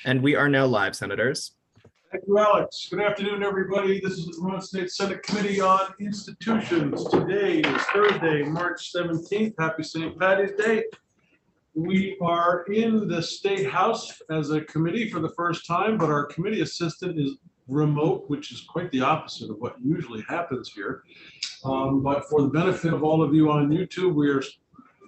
And we are now live, Senators. Thank you, Alex. Good afternoon, everybody. This is the Vermont State Senate Committee on Institutions. Today is Thursday, March 17th. Happy St. Patty's Day. We are in the State House as a committee for the first time, but our committee assistant is remote, which is quite the opposite of what usually happens here. But for the benefit of all of you on YouTube, we are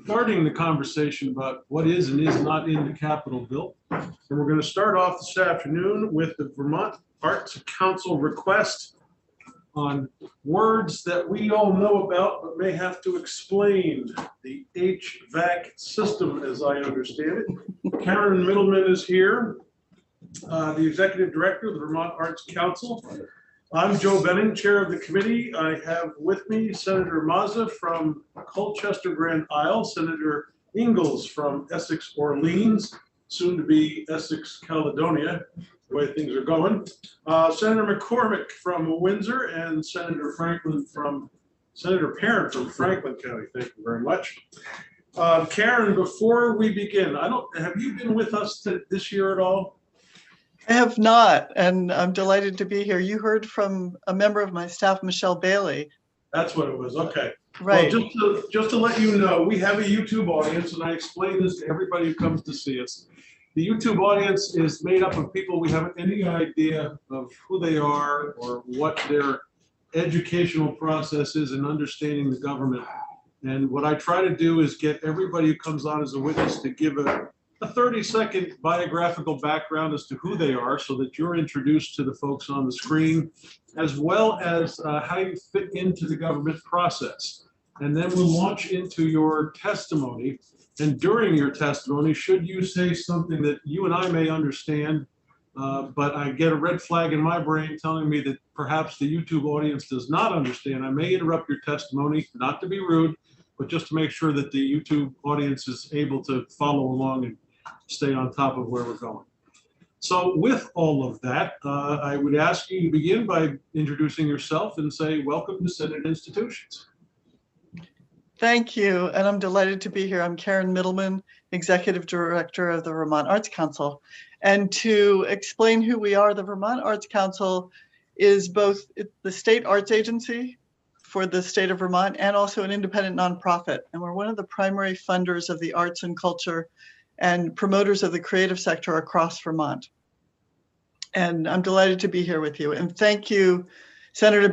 starting the conversation about what is and is not in the Capitol bill. And we're going to start off this afternoon with the Vermont Arts Council request on words that we all know about but may have to explain. The HVAC system, as I understand it. Karen Middleman is here, the Executive Director of the Vermont Arts Council. I'm Joe Benning, Chair of the committee. I have with me Senator Mazza from Colchester Grand Isle, Senator Ingalls from Essex Orleans, soon to be Essex Caledonia, the way things are going. Senator McCormick from Windsor, and Senator Parent from Franklin County. Thank you very much. Karen, before we begin, have you been with us this year at all? I have not, and I'm delighted to be here. You heard from a member of my staff, Michelle Bailey. That's what it was. Okay. Right. Well, just to let you know, we have a YouTube audience, and I explain this to everybody who comes to see us. The YouTube audience is made up of people we haven't any idea of who they are or what their educational process is in understanding the government. And what I try to do is get everybody who comes on as a witness to give a 30-second biographical background as to who they are so that you're introduced to the folks on the screen, as well as how you fit into the government process. And then we'll launch into your testimony. And during your testimony, should you say something that you and I may understand, but I get a red flag in my brain telling me that perhaps the YouTube audience does not understand, I may interrupt your testimony, not to be rude, but just to make sure that the YouTube audience is able to follow along and stay on top of where we're going. So with all of that, I would ask you to begin by introducing yourself and say, welcome to Senate Institutions. Thank you, and I'm delighted to be here. I'm Karen Middleman, Executive Director of the Vermont Arts Council. And to explain who we are, the Vermont Arts Council is both the state arts agency for the state of Vermont and also an independent nonprofit. And we're one of the primary funders of the arts and culture and promoters of the creative sector across Vermont. And I'm delighted to be here with you. And thank you, Senator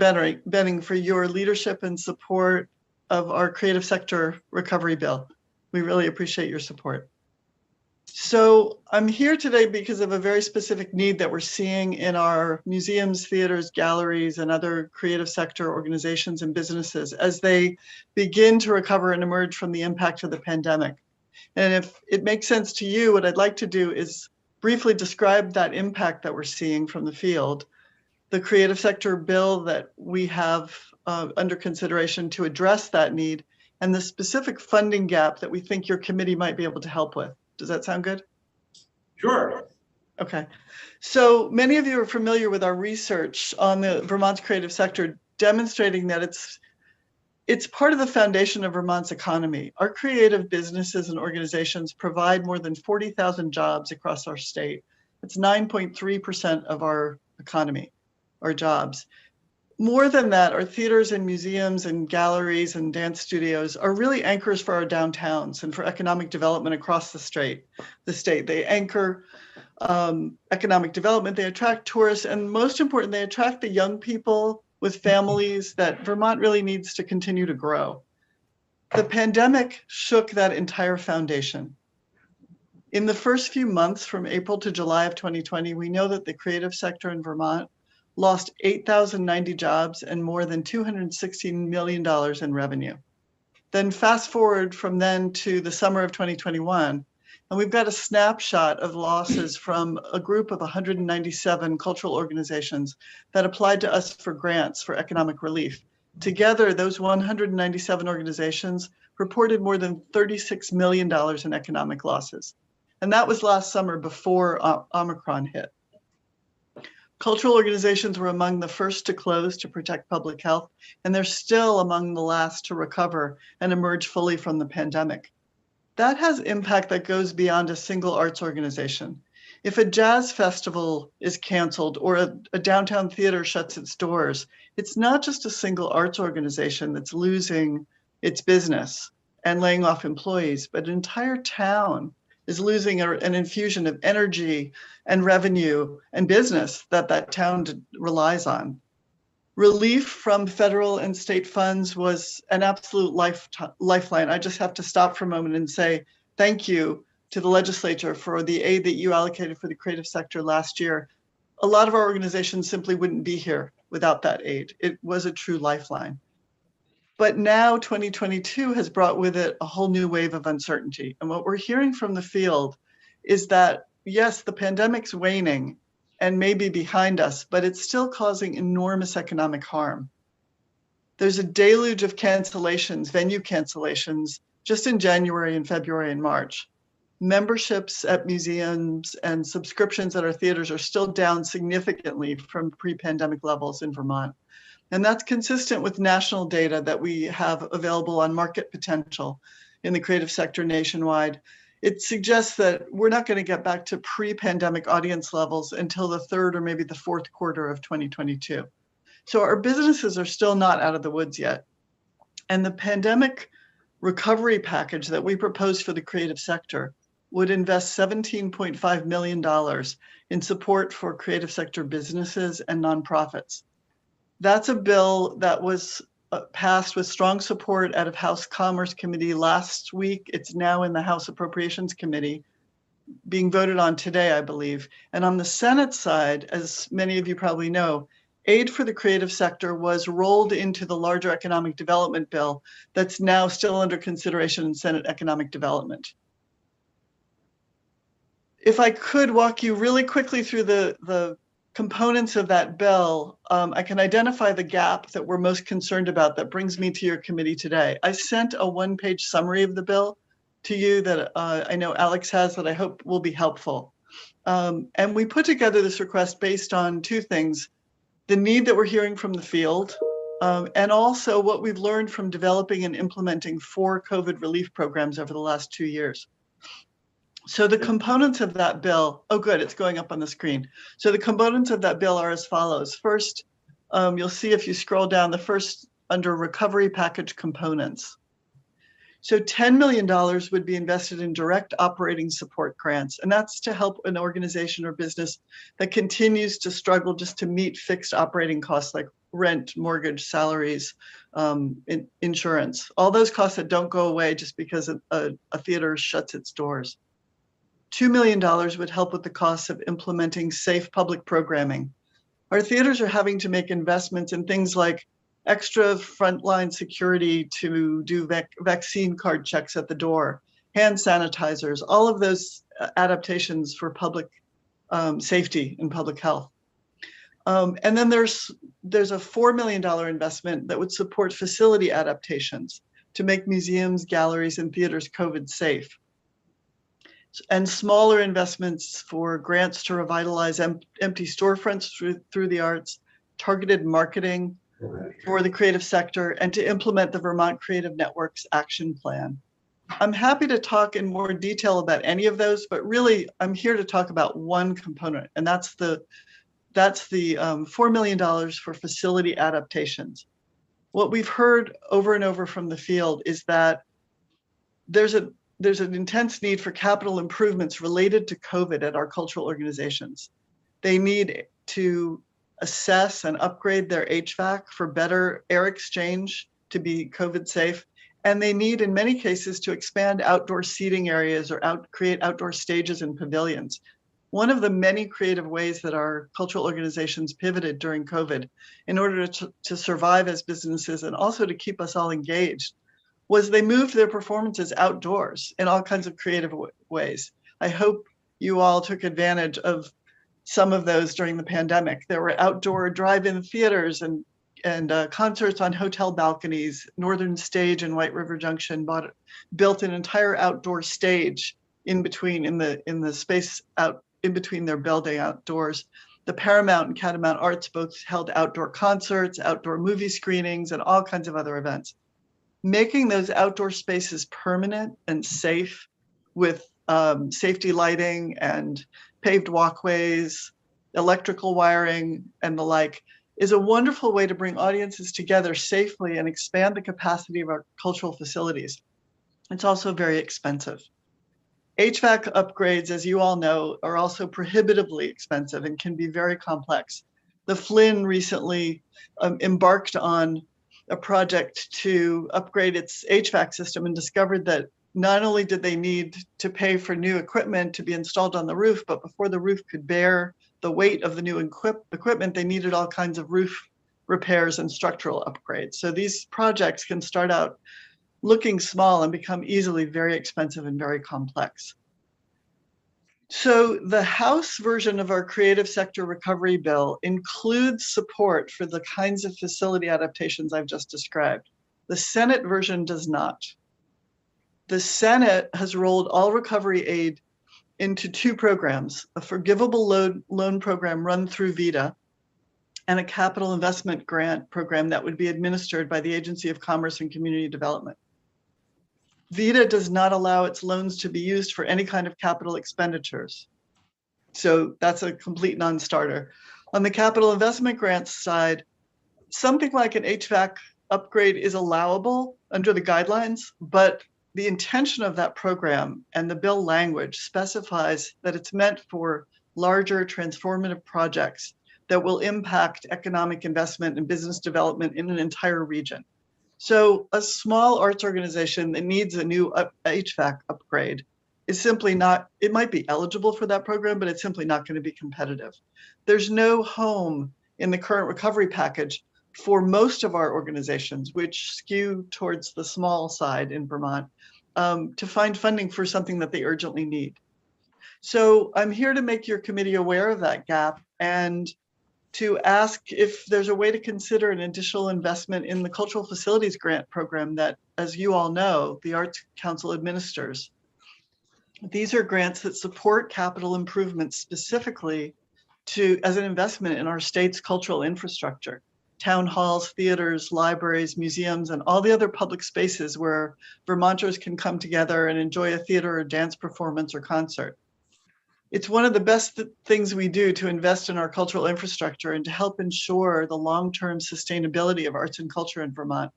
Benning, for your leadership and support of our creative sector recovery bill. We really appreciate your support. So I'm here today because of a very specific need that we're seeing in our museums, theaters, galleries, and other creative sector organizations and businesses as they begin to recover and emerge from the impact of the pandemic. And if it makes sense to you, what I'd like to do is briefly describe that impact that we're seeing from the field, the creative sector bill that we have under consideration to address that need, and the specific funding gap that we think your committee might be able to help with. Does that sound good? Sure. Okay. So many of you are familiar with our research on the Vermont's creative sector, demonstrating that it's part of the foundation of Vermont's economy. Our creative businesses and organizations provide more than 40,000 jobs across our state. It's 9.3% of our economy, our jobs. More than that, our theaters and museums and galleries and dance studios are really anchors for our downtowns and for economic development across the state. They anchor economic development, they attract tourists, and most important, they attract the young people with families that Vermont really needs to continue to grow. The pandemic shook that entire foundation. In the first few months from April to July of 2020, we know that the creative sector in Vermont lost 8,090 jobs and more than $216 million in revenue. Then fast forward from then to the summer of 2021, and we've got a snapshot of losses from a group of 197 cultural organizations that applied to us for grants for economic relief. Together, those 197 organizations reported more than $36 million in economic losses. And that was last summer before Omicron hit. Cultural organizations were among the first to close to protect public health, and they're still among the last to recover and emerge fully from the pandemic. That has impact that goes beyond a single arts organization. If a jazz festival is canceled or a downtown theater shuts its doors, it's not just a single arts organization that's losing its business and laying off employees, but an entire town is losing an infusion of energy and revenue and business that town relies on. Relief from federal and state funds was an absolute lifeline. I just have to stop for a moment and say thank you to the legislature for the aid that you allocated for the creative sector last year. A lot of our organizations simply wouldn't be here without that aid. It was a true lifeline. But now 2022 has brought with it a whole new wave of uncertainty. And what we're hearing from the field is that, yes, the pandemic's waning and may be behind us, but it's still causing enormous economic harm. There's a deluge of cancellations, venue cancellations, just in January and February and March. Memberships at museums and subscriptions at our theaters are still down significantly from pre-pandemic levels in Vermont. And that's consistent with national data that we have available on market potential in the creative sector nationwide. It suggests that we're not going to get back to pre-pandemic audience levels until the third or maybe the fourth quarter of 2022. So our businesses are still not out of the woods yet. And the pandemic recovery package that we proposed for the creative sector would invest $17.5 million in support for creative sector businesses and nonprofits. That's a bill that was passed with strong support out of House Commerce Committee last week. It's now in the House Appropriations Committee, being voted on today, I believe. And on the Senate side, as many of you probably know, aid for the creative sector was rolled into the larger economic development bill that's now still under consideration in Senate Economic Development. If I could walk you really quickly through the components of that bill, I can identify the gap that we're most concerned about that brings me to your committee today. I sent a one-page summary of the bill to you that I know Alex has that I hope will be helpful. And we put together this request based on two things: the need that we're hearing from the field, and also what we've learned from developing and implementing 4 COVID relief programs over the last 2 years. So the components of that bill, oh good, it's going up on the screen. So the components of that bill are as follows. First, you'll see if you scroll down, the first under recovery package components. So $10 million would be invested in direct operating support grants, and that's to help an organization or business that continues to struggle just to meet fixed operating costs like rent, mortgage, salaries, insurance, all those costs that don't go away just because a theater shuts its doors. $2 million would help with the costs of implementing safe public programming. Our theaters are having to make investments in things like extra frontline security to do vaccine card checks at the door, hand sanitizers, all of those adaptations for public safety and public health. And then there's a $4 million investment that would support facility adaptations to make museums, galleries, and theaters COVID safe. And smaller investments for grants to revitalize empty storefronts through the arts, targeted marketing for the creative sector, and to implement the Vermont Creative Network's action plan. I'm happy to talk in more detail about any of those, but really I'm here to talk about one component, and that's the $4 million for facility adaptations. What we've heard over and over from the field is that there's an intense need for capital improvements related to COVID at our cultural organizations. They need to assess and upgrade their HVAC for better air exchange to be COVID safe. And they need, in many cases, to expand outdoor seating areas or create outdoor stages and pavilions. One of the many creative ways that our cultural organizations pivoted during COVID in order to survive as businesses and also to keep us all engaged was they moved their performances outdoors in all kinds of creative ways. I hope you all took advantage of some of those during the pandemic. There were outdoor drive-in theaters and concerts on hotel balconies. Northern Stage in White River Junction built an entire outdoor stage in the space out in between their building outdoors. The Paramount and Catamount Arts both held outdoor concerts, outdoor movie screenings, and all kinds of other events. Making those outdoor spaces permanent and safe with safety lighting and paved walkways, electrical wiring, and the like, is a wonderful way to bring audiences together safely and expand the capacity of our cultural facilities. It's also very expensive. HVAC upgrades, as you all know, are also prohibitively expensive and can be very complex. The Flynn recently embarked on a project to upgrade its HVAC system and discovered that not only did they need to pay for new equipment to be installed on the roof, but before the roof could bear the weight of the new equipment, they needed all kinds of roof repairs and structural upgrades. So these projects can start out looking small and become easily very expensive and very complex. So the House version of our creative sector recovery bill includes support for the kinds of facility adaptations I've just described. The Senate version does not. The Senate has rolled all recovery aid into two programs, a forgivable loan program run through VITA and a capital investment grant program that would be administered by the Agency of Commerce and Community Development. VITA does not allow its loans to be used for any kind of capital expenditures. So that's a complete non-starter. On the capital investment grants side, something like an HVAC upgrade is allowable under the guidelines, but the intention of that program and the bill language specifies that it's meant for larger transformative projects that will impact economic investment and business development in an entire region. So a small arts organization that needs a new HVAC upgrade is simply not, it might be eligible for that program, but it's simply not going to be competitive. There's no home in the current recovery package for most of our organizations, which skew towards the small side in Vermont, to find funding for something that they urgently need. So I'm here to make your committee aware of that gap and to ask if there's a way to consider an additional investment in the Cultural Facilities Grant Program that, as you all know, the Arts Council administers. These are grants that support capital improvements specifically as an investment in our state's cultural infrastructure, town halls, theaters, libraries, museums, and all the other public spaces where Vermonters can come together and enjoy a theater or dance performance or concert. It's one of the best things we do to invest in our cultural infrastructure and to help ensure the long-term sustainability of arts and culture in Vermont.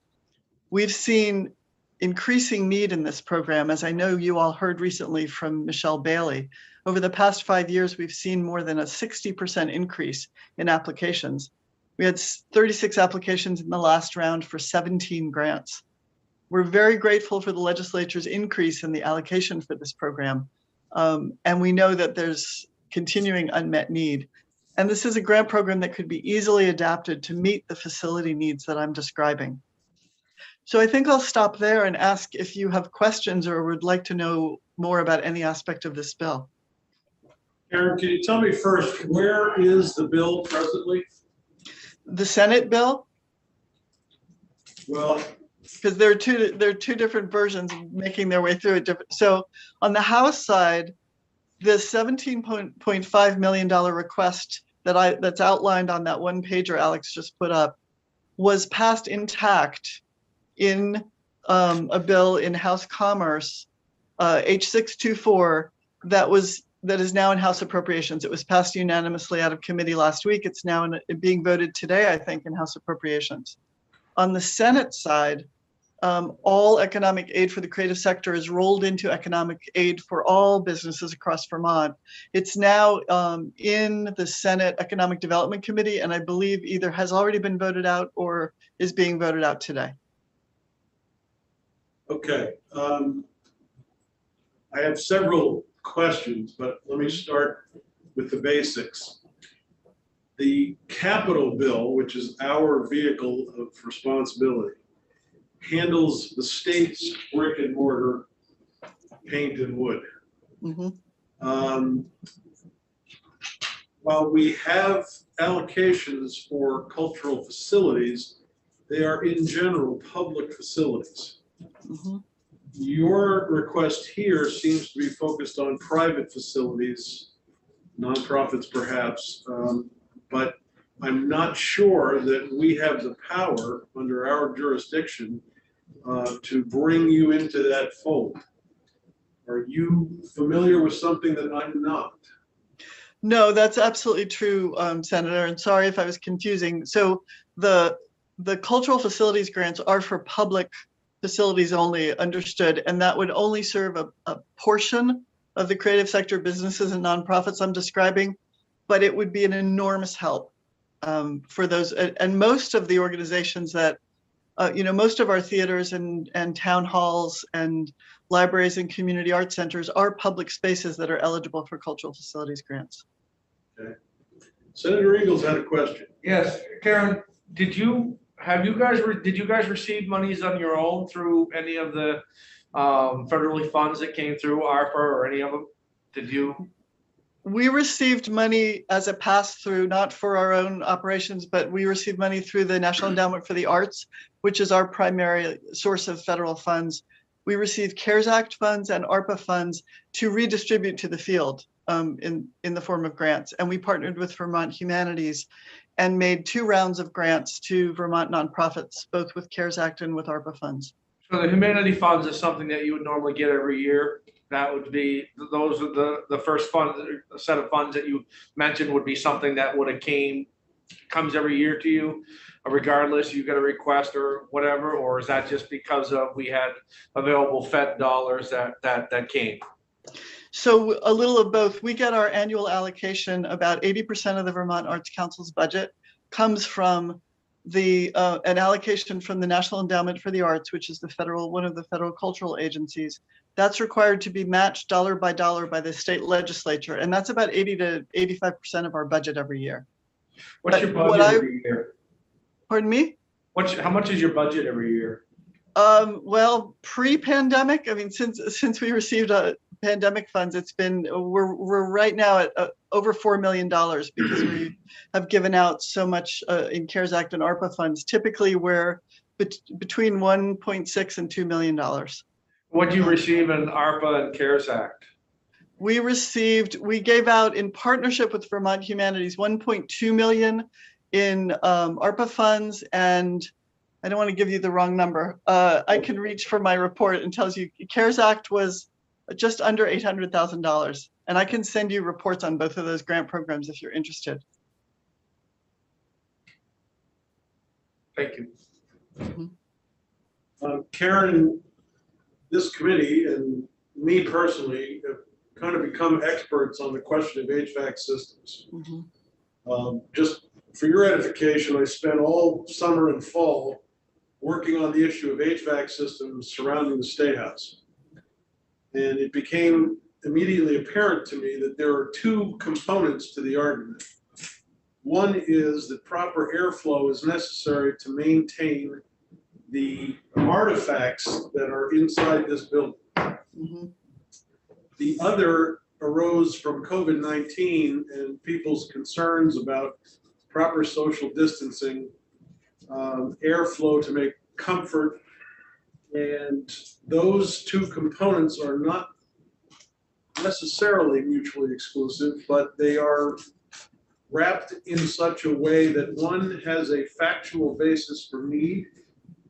We've seen increasing need in this program, as I know you all heard recently from Michelle Bailey. Over the past 5 years, we've seen more than a 60% increase in applications. We had 36 applications in the last round for 17 grants. We're very grateful for the legislature's increase in the allocation for this program. And we know that there's continuing unmet need. And this is a grant program that could be easily adapted to meet the facility needs that I'm describing. So I think I'll stop there and ask if you have questions or would like to know more about any aspect of this bill. Aaron, can you tell me first, where is the bill presently? The Senate bill? Well, because there are two different versions making their way through it. So on the House side, the $17.5 million request that's outlined on that one pager Alex just put up was passed intact in a bill in House Commerce, H624, that is now in House Appropriations. It was passed unanimously out of committee last week. It's now being voted today, I think, in House Appropriations. On the Senate side, all economic aid for the creative sector is rolled into economic aid for all businesses across Vermont. It's now in the Senate Economic Development Committee, and I believe either has already been voted out or is being voted out today. Okay. I have several questions, but let me start with the basics. The capital bill, which is our vehicle of responsibility, handles the state's brick and mortar paint and wood. Mm-hmm. While we have allocations for cultural facilities, they are in general public facilities. Mm-hmm. Your request here seems to be focused on private facilities, nonprofits perhaps, but I'm not sure that we have the power under our jurisdiction to bring you into that fold. Are you familiar with something that I'm not? No, that's absolutely true, Senator, and sorry if I was confusing. So the cultural facilities grants are for public facilities only, understood, and that would only serve a portion of the creative sector businesses and nonprofits I'm describing, but it would be an enormous help for those. And most of the organizations that, most of our theaters and town halls and libraries and community art centers are public spaces that are eligible for cultural facilities grants. Okay. Senator Ingles had a question. Yes, Karen, did you guys receive monies on your own through any of the federally funds that came through ARPA or any of them? Did you? We received money as a pass-through, not for our own operations, but we received money through the National Endowment for the Arts, which is our primary source of federal funds. We received CARES Act funds and ARPA funds to redistribute to the field in the form of grants. And we partnered with Vermont Humanities and made 2 rounds of grants to Vermont nonprofits, both with CARES Act and with ARPA funds. So the humanity funds is something that you would normally get every year. That would be, those are the first set of funds that you mentioned would be something that would have comes every year to you, regardless you get a request or whatever, or is that just because of we had available Fed dollars that came? So a little of both. We get our annual allocation. About 80% of the Vermont Arts Council's budget comes from an allocation from the National Endowment for the Arts, which is one of the federal cultural agencies. That's required to be matched dollar by dollar by the state legislature, and that's about 80 to 85% of our budget every year. What's your budget every year? Pardon me? How much is your budget every year? Well, pre-pandemic, I mean, since we received pandemic funds, we're right now at over $4 million because we have given out so much in CARES Act and ARPA funds. Typically, we're between 1.6 and $2 million. What do you receive in ARPA and CARES Act? We gave out in partnership with Vermont Humanities 1.2 million in ARPA funds, and I don't want to give you the wrong number. I can reach for my report and tells you CARES Act was just under $800,000. And I can send you reports on both of those grant programs if you're interested. Thank you. Mm-hmm. Karen, this committee and me personally have kind of become experts on the question of HVAC systems. Mm-hmm. Just for your edification, I spent all summer and fall working on the issue of HVAC systems surrounding the State House. And it became immediately apparent to me that there are 2 components to the argument. One is that proper airflow is necessary to maintain the artifacts that are inside this building. Mm-hmm. The other arose from COVID-19 and people's concerns about proper social distancing, airflow to make comfort, and those 2 components are not necessarily mutually exclusive, but they are wrapped in such a way that one has a factual basis for need,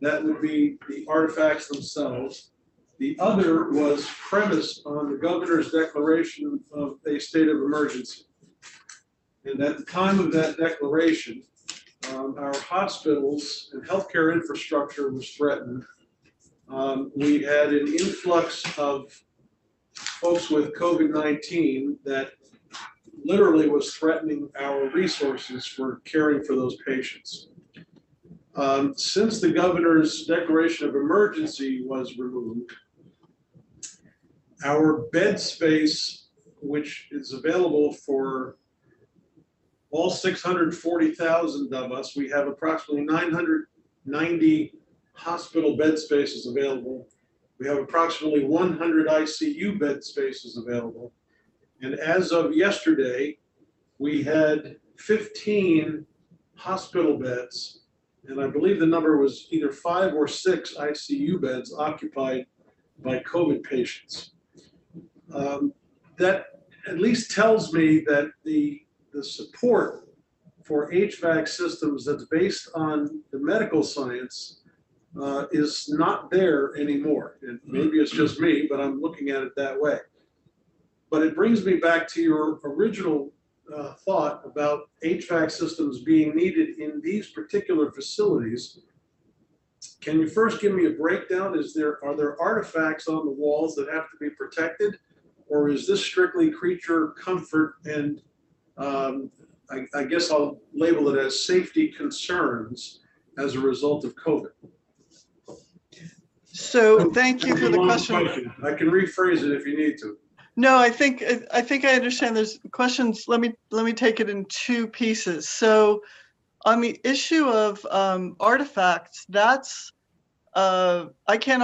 that would be the artifacts themselves. The other was premised on the governor's declaration of a state of emergency. And at the time of that declaration, our hospitals and healthcare infrastructure was threatened. We had an influx of folks with COVID-19 that literally was threatening our resources for caring for those patients. Since the governor's declaration of emergency was removed, our bed space, which is available for all 640,000 of us, we have approximately 990 hospital bed spaces available. We have approximately 100 ICU bed spaces available. And as of yesterday, we had 15 hospital beds, and I believe the number was either 5 or 6 ICU beds occupied by COVID patients. That at least tells me that the support for HVAC systems that's based on the medical science is not there anymore. And maybe it's just me, but I'm looking at it that way. But it brings me back to your original thought about HVAC systems being needed in these particular facilities. Can you first give me a breakdown? Are there artifacts on the walls that have to be protected, or is this strictly creature comfort and I guess I'll label it as safety concerns as a result of COVID? So thank you for the question. I can rephrase it if you need to. No, I think I understand. There's questions. Let me take it in two pieces. So on the issue of artifacts, that's I can't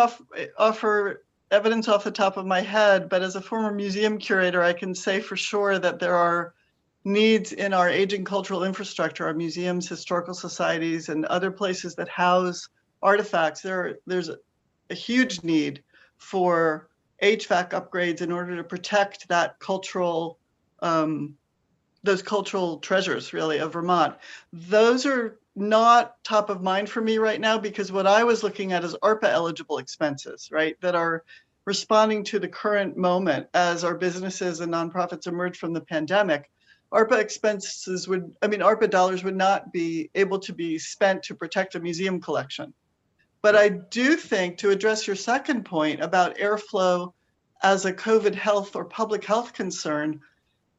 offer evidence off the top of my head, but as a former museum curator, I can say for sure that there are needs in our aging cultural infrastructure, our museums, historical societies, and other places that house artifacts. There's a huge need for HVAC upgrades in order to protect that cultural, those cultural treasures really of Vermont. Those are not top of mind for me right now, because what I was looking at is ARPA eligible expenses, right? That are responding to the current moment as our businesses and nonprofits emerge from the pandemic. ARPA expenses ARPA dollars would not be able to be spent to protect a museum collection. But I do think, to address your second point about airflow as a COVID health or public health concern,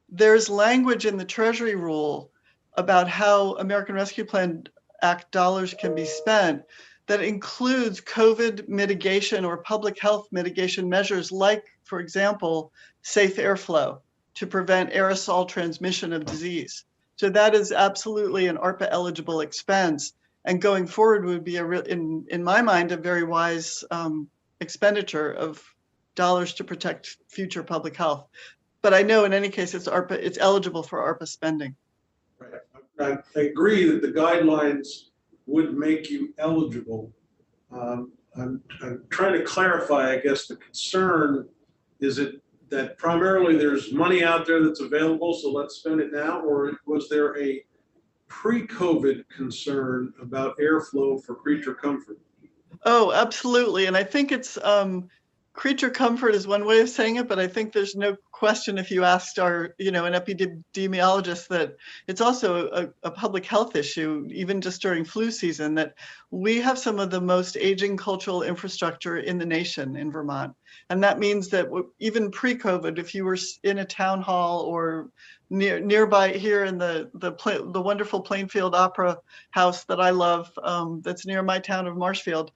there's language in the Treasury rule about how American Rescue Plan Act dollars can be spent that includes COVID mitigation or public health mitigation measures, like, for example, safe airflow to prevent aerosol transmission of disease. So that is absolutely an ARPA eligible expense. And going forward would be in my mind, a very wise expenditure of dollars to protect future public health. But I know in any case, it's eligible for ARPA spending. Right. I agree that the guidelines would make you eligible. I'm trying to clarify, I guess, the concern. Is it that primarily there's money out there that's available, so let's spend it now? Or was there a pre-COVID concern about airflow for creature comfort? Oh, absolutely. And I think it's creature comfort is one way of saying it, but I think there's no question if you asked an epidemiologist that it's also a public health issue, even just during flu season, that we have some of the most aging cultural infrastructure in the nation in Vermont. And that means that even pre-COVID, if you were in a town hall or nearby here in the wonderful Plainfield Opera House that I love, that's near my town of Marshfield,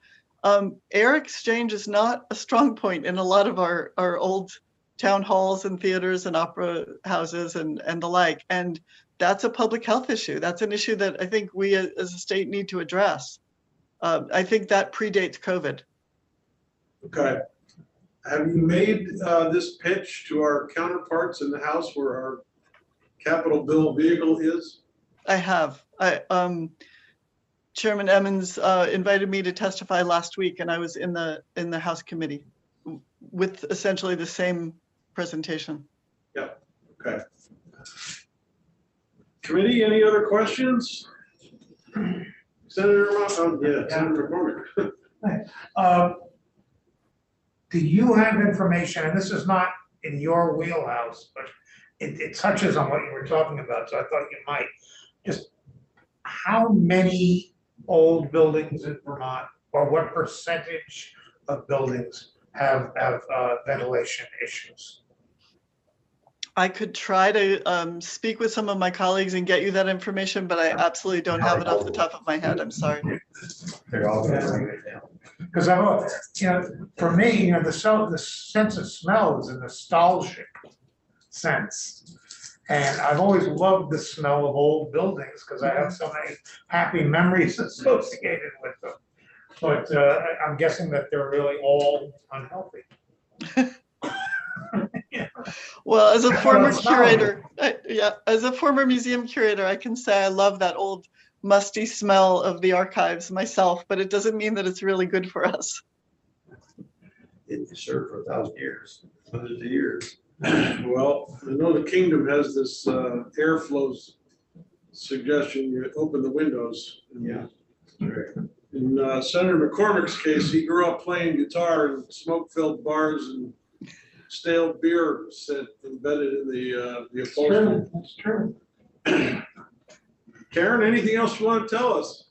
air exchange is not a strong point in a lot of our old town halls and theaters and opera houses and the like. And that's a public health issue. That's an issue that I think we as a state need to address. I think that predates COVID. Okay. Have you made this pitch to our counterparts in the House where our capital bill vehicle is? I have. Chairman Emmons invited me to testify last week, and I was in the House committee with essentially the same presentation. Yep. Okay. Committee, any other questions? Senator Senator McCormick. Do you have information, and this is not in your wheelhouse, but it touches on what you were talking about, so I thought you might, just how many old buildings in Vermont, or what percentage of buildings have ventilation issues? I could try to speak with some of my colleagues and get you that information, but I absolutely don't have it off the top of my head. I'm sorry. They're all because for me, the sense of smell is a nostalgic sense. And I've always loved the smell of old buildings because I have so many happy memories associated with them. But I'm guessing that they're really all unhealthy. Yeah. Well, as a former curator, as a former museum curator, I can say I love that old musty smell of the archives myself, but it doesn't mean that it's really good for us. It served for 1,000 years, hundreds of years. Well, I know the kingdom has this airflow suggestion. You open the windows. Yeah. Right. In Senator McCormick's case, he grew up playing guitar in smoke-filled bars and stale beer embedded in the upholstery. That's true. Karen, anything else you want to tell us?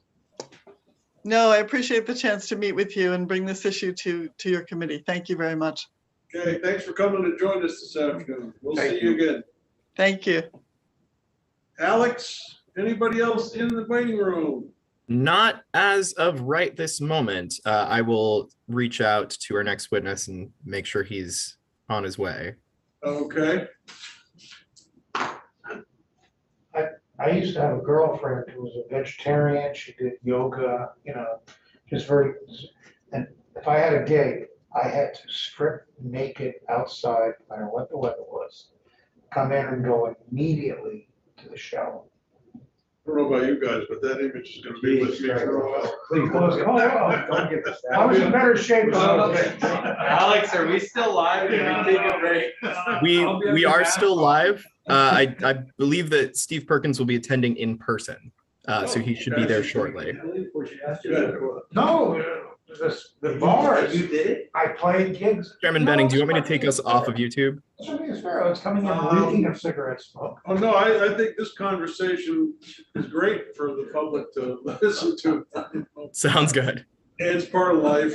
No, I appreciate the chance to meet with you and bring this issue to your committee. Thank you very much. Okay, thanks for coming to join us this afternoon. We'll see you again. Thank you. Alex, anybody else in the waiting room? Not as of right this moment. I will reach out to our next witness and make sure he's on his way. Okay. I used to have a girlfriend who was a vegetarian. She did yoga, just very, and if I had a gig, I had to strip naked outside, no matter what the weather was, come in and go immediately to the shower. I don't know about you guys, but that image is gonna be with me for a while. Please, don't get this. I was in better shape. Alex, are we still live? Did we take a break? We are still live. I believe that Steve Perkins will be attending in person, so he should be there shortly. No, the bars, You did it? I played gigs. Chairman Benning, do you want me to take us off of YouTube? It's coming in reeking of cigarette smoke. Oh, no, I think this conversation is great for the public to listen to. Sounds good. It's part of life.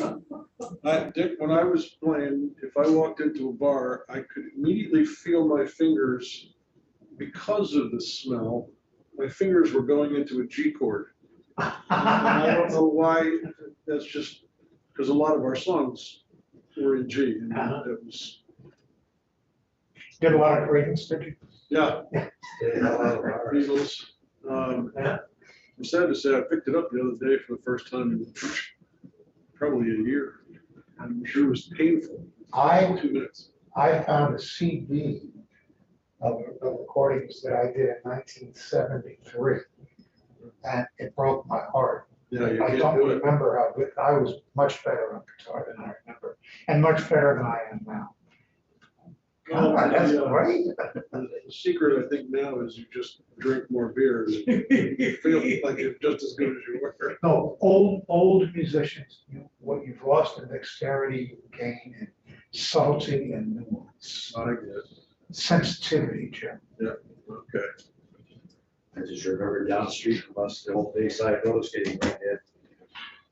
Dick, when I was playing, if I walked into a bar, I could immediately feel my fingers, because of the smell, my fingers were going into a G chord. And I don't know why, that's just because a lot of our songs were in G. And it was, Did a lot of Creedence, did you? yeah, Beatles. I'm sad to say I picked it up the other day for the first time in probably a year. I'm sure it was painful. 2 minutes. I found a CD of recordings that I did in 1973, and it broke my heart. Yeah, you I can't don't do it. remember how good, I was much better on guitar than I remember, and much better than I am now. God, that's great. The secret, I think, now is you just drink more beer. You feel like you're just as good as you were. No, old musicians, what you've lost in dexterity, you gain in subtlety and nuance, I guess. sensitivity, Jim. Okay. I just remember down the street from us, the old Bayside roller skating right there.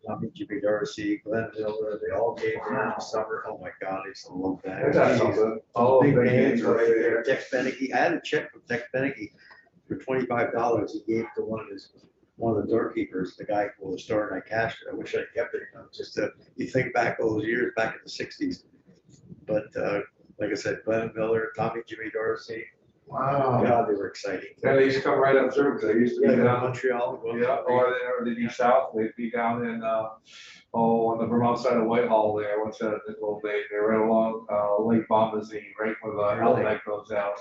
Tommy, Jimmy Darcy, Glenn Miller, they all came there in the summer. Oh my God, I used to love that. That's something. All Big big bands names right right there. there. Tex Beneke, I had a check from Tex Beneke for $25. He gave to one of the doorkeepers, the guy who was the store, and I cashed it. I wish I kept it. Just you think back all those years back in the '60s. But like I said, Glenn Miller, Tommy, Jimmy Darcy. Wow. God, they were exciting. Yeah, they used to come right up through, because they used to Yeah, be down, Montreal. yeah, or they'd be south, they'd be down in, on the Vermont side of Whitehall there, what's that, the little bay, they're right along, Lake Bombazine, right where the outlet goes out.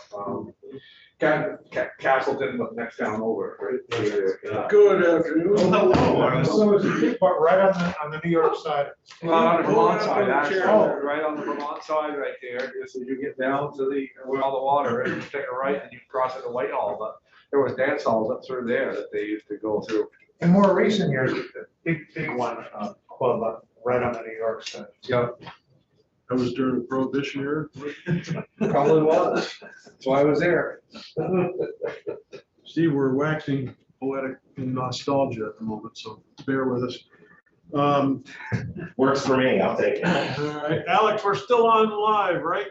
Castleton, but next town over, right there, yeah. Good afternoon. So it's a big part right on the New York side. Well, on the Vermont Oh, side, yeah. actually, Oh. right on the Vermont side right there, just as you get down to where all the water is, you take a right and you cross into Whitehall, but there was dance halls up through there that they used to go through. In more recent years, big one, club right on the New York side. Yeah, That was during Prohibition era. probably was, that's why I was there. Steve, we're waxing poetic in nostalgia at the moment, so bear with us. Works for me, I'll take it. All right, Alex, we're still on live, right?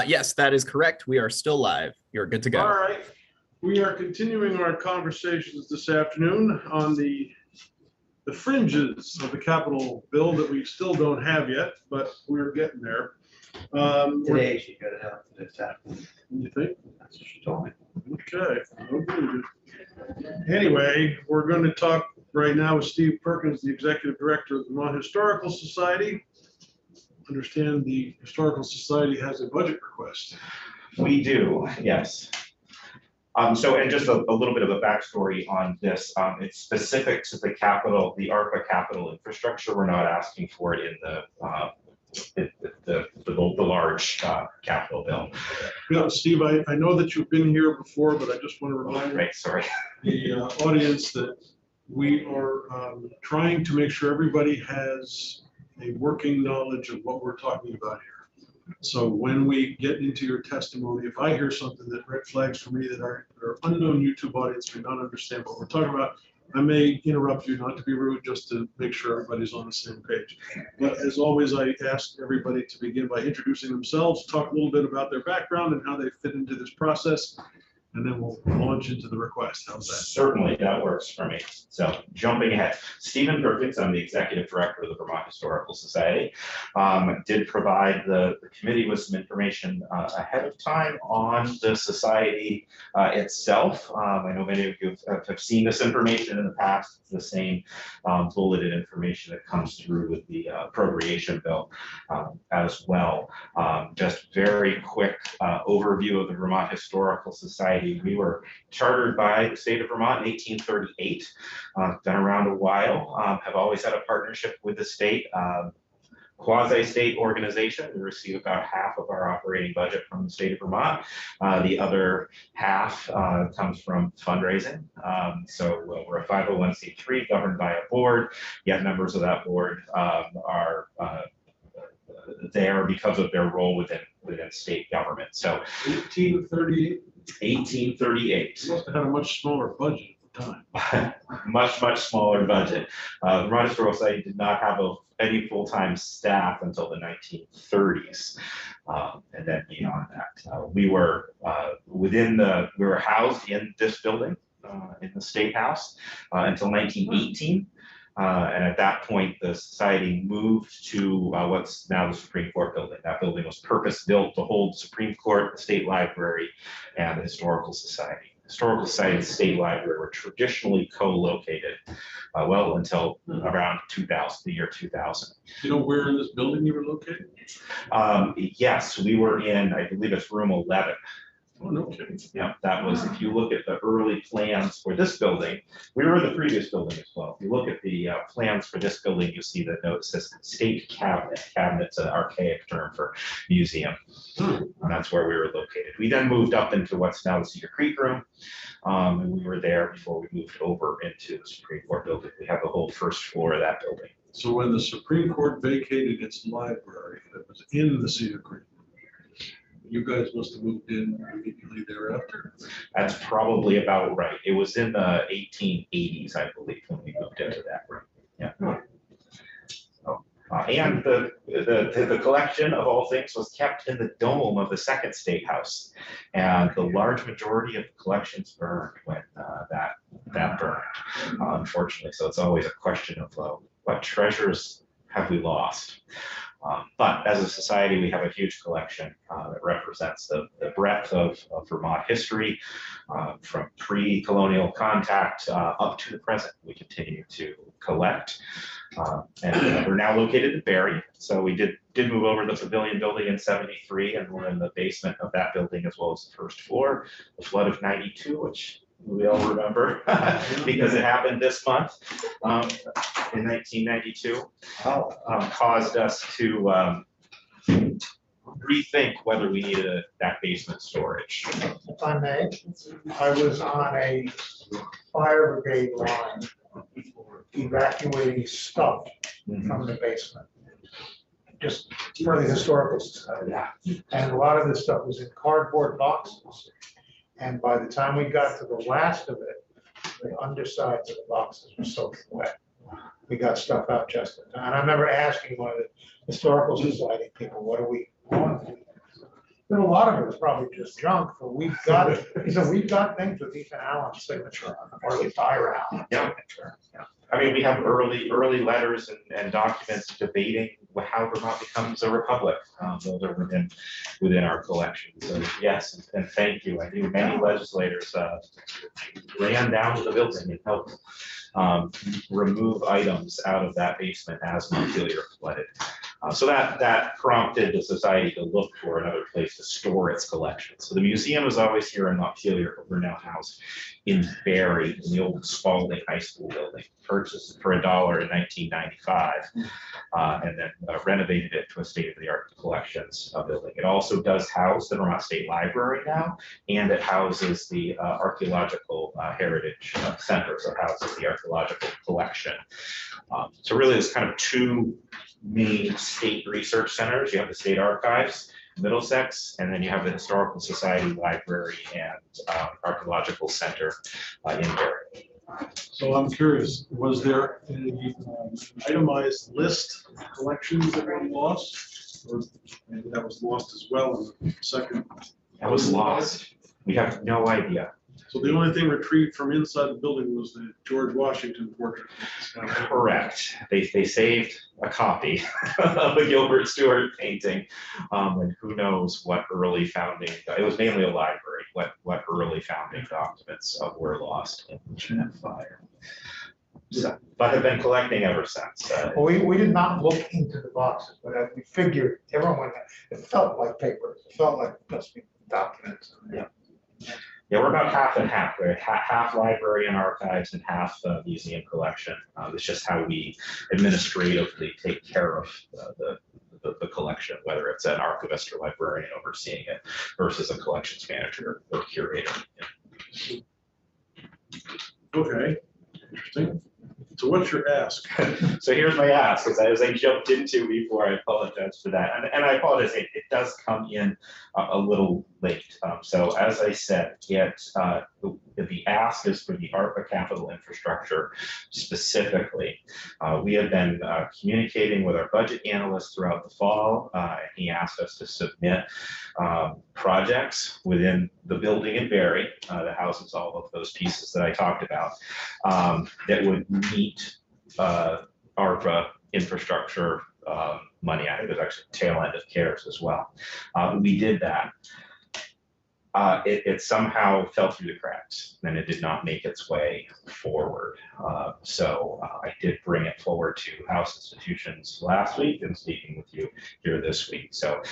Yes, that is correct. We are still live. You're good to go. All right. We are continuing our conversations this afternoon on the fringes of the capital bill that we still don't have yet, but we're getting there. Today she got it out this afternoon. You think? That's what she told me. Okay. I'll believe it. Anyway, we're going to talk right now with Steve Perkins, the Executive Director of the Vermont Historical Society. Understand the Historical Society has a budget request. We do, yes. And just a little bit of a backstory on this. It's specific to the capital, the ARPA capital infrastructure. We're not asking for it in the large capital bill. You know, Steve, I know that you've been here before, but I just want to remind Right, sorry. the audience that we are trying to make sure everybody has a working knowledge of what we're talking about here. So when we get into your testimony, if I hear something that red flags for me that our unknown YouTube audience may not understand what we're talking about, I may interrupt you, not to be rude, just to make sure everybody's on the same page. But as always, I ask everybody to begin by introducing themselves, talk a little bit about their background and how they fit into this process, and then we'll launch into the request. How's that? Certainly, that works for me. So jumping ahead, Stephen Perkins, I'm the Executive Director of the Vermont Historical Society. Did provide the committee with some information ahead of time on the society itself. I know many of you have seen this information in the past. It's the same bulleted information that comes through with the appropriation bill as well. Just very quick overview of the Vermont Historical Society. We were chartered by the state of Vermont in 1838. Been around a while. Have always had a partnership with the state. Quasi-state organization. We receive about half of our operating budget from the state of Vermont. The other half comes from fundraising. So we're a 501c3 governed by a board, yet members of that board are there because of their role within state government. So 1838. 1838. You must have had a much smaller budget at the time. much smaller budget. The Vermont Historical Society did not have any full-time staff until the 1930s. And then beyond that, we were we were housed in this building in the State House until 1918. And at that point, the society moved to what's now the Supreme Court building. That building was purpose-built to hold the Supreme Court, the State Library, and the Historical Society. The Historical Society and the State Library were traditionally co-located well until around 2000, the year 2000. You know where in this building you were located? Yes, we were in, I believe it's room 11. Oh, no kidding. Yeah, that was, if you look at the early plans for this building, we were in the previous building as well. If you look at the plans for this building, you see the note says state cabinet. Cabinet's an archaic term for museum. And that's where we were located. We then moved up into what's now the Cedar Creek room. And we were there before we moved over into the Supreme Court building. We have the whole first floor of that building. So when the Supreme Court vacated its library that was in the Cedar Creek, you guys must have moved in immediately thereafter. That's probably about right. It was in the 1880s, I believe, when we moved into that room. Yeah. And the collection of all things was kept in the dome of the second State House, and the large majority of the collections burned when that burned, unfortunately. So it's always a question of what treasures have we lost. But as a society, we have a huge collection that represents the breadth of Vermont history, from pre-colonial contact up to the present. We continue to collect. And we're now located in Barrie. So we did move over to the Pavilion building in '73, and we're in the basement of that building as well as the first floor. The flood of '92, which we all remember because it happened this month in 1992, caused us to rethink whether we needed that basement storage. If I may, I was on a fire brigade line evacuating stuff from the basement, just for the historical society. And a lot of this stuff was in cardboard boxes. And by the time we got to the last of it, the undersides of the boxes were soaking wet. We got stuff out just in time. And I remember asking one of the historical society people, what are we on? And a lot of it was probably just junk, but we've got it. He said, we've got things with Ethan Allen's signature on them, or at least Ira Allen's signature. Yeah. I mean, we have early letters and documents debating how Vermont becomes a republic. Those are within our collection. So yes, and thank you. I knew many legislators ran down to the building and helped remove items out of that basement as Montpelier flooded. So that prompted the society to look for another place to store its collection. So the museum is always here in Montpelier, but we're now housed in Barrie, in the old Spalding High School building, purchased for $1 in 1995, and then renovated it to a state-of-the-art collections building. It also does house the Vermont State Library now, and it houses the Archaeological Heritage Center, so it houses the archaeological collection. So really, there's kind of two main state research centers. You have the State Archives, Middlesex, and then you have the Historical Society Library and Archaeological Center in Barrie. So I'm curious, was there any itemized list of collections that were lost? Or maybe that was lost as well in the second? That was lost. We have no idea. So the only thing retrieved from inside the building was the George Washington portrait. Correct. They saved a copy of a Gilbert Stuart painting, and who knows what early founding. It was mainly a library. What early founding documents were lost in that fire. So, but have been collecting ever since. Well, we did not look into the boxes, but as we figured, everyone, it felt like papers, it felt like must be documents. Yeah. Yeah, we're about half and half. We're half library and archives and half museum collection. It's just how we administratively take care of the collection, whether it's an archivist or librarian overseeing it versus a collections manager or curator. Okay, interesting. So what's your ask? So here's my ask, as I jumped into before, I apologize for that. And I apologize, it does come in a little late. So as I said, the ask is for the ARPA capital infrastructure specifically. We have been communicating with our budget analyst throughout the fall. He asked us to submit projects within the building in Barrie that houses all of those pieces that I talked about that would meet ARPA infrastructure money. I think there's actually tail end of CARES as well. We did that. It somehow fell through the cracks and it did not make its way forward. So I did bring it forward to House Institutions last week and speaking with you here this week. So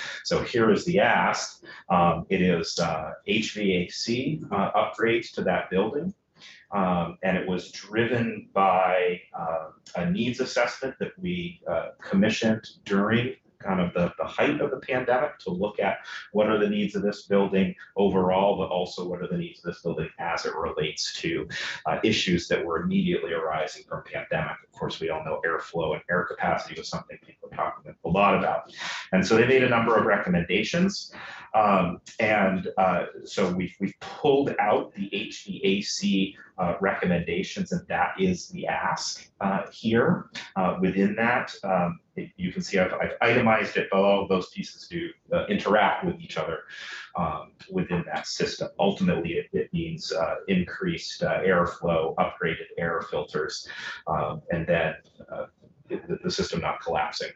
here is the ask. It is HVAC upgrades to that building. And it was driven by a needs assessment that we commissioned during kind of the height of the pandemic to look at what are the needs of this building overall, but also what are the needs of this building as it relates to issues that were immediately arising from pandemic. Of course, we all know airflow and air capacity was something people are talking a lot about. And so they made a number of recommendations. So we've pulled out the HVAC recommendations, and that is the ask here. Within that, you can see I've itemized it, but all of those pieces do interact with each other within that system. Ultimately, it means increased airflow, upgraded air filters, and then the system not collapsing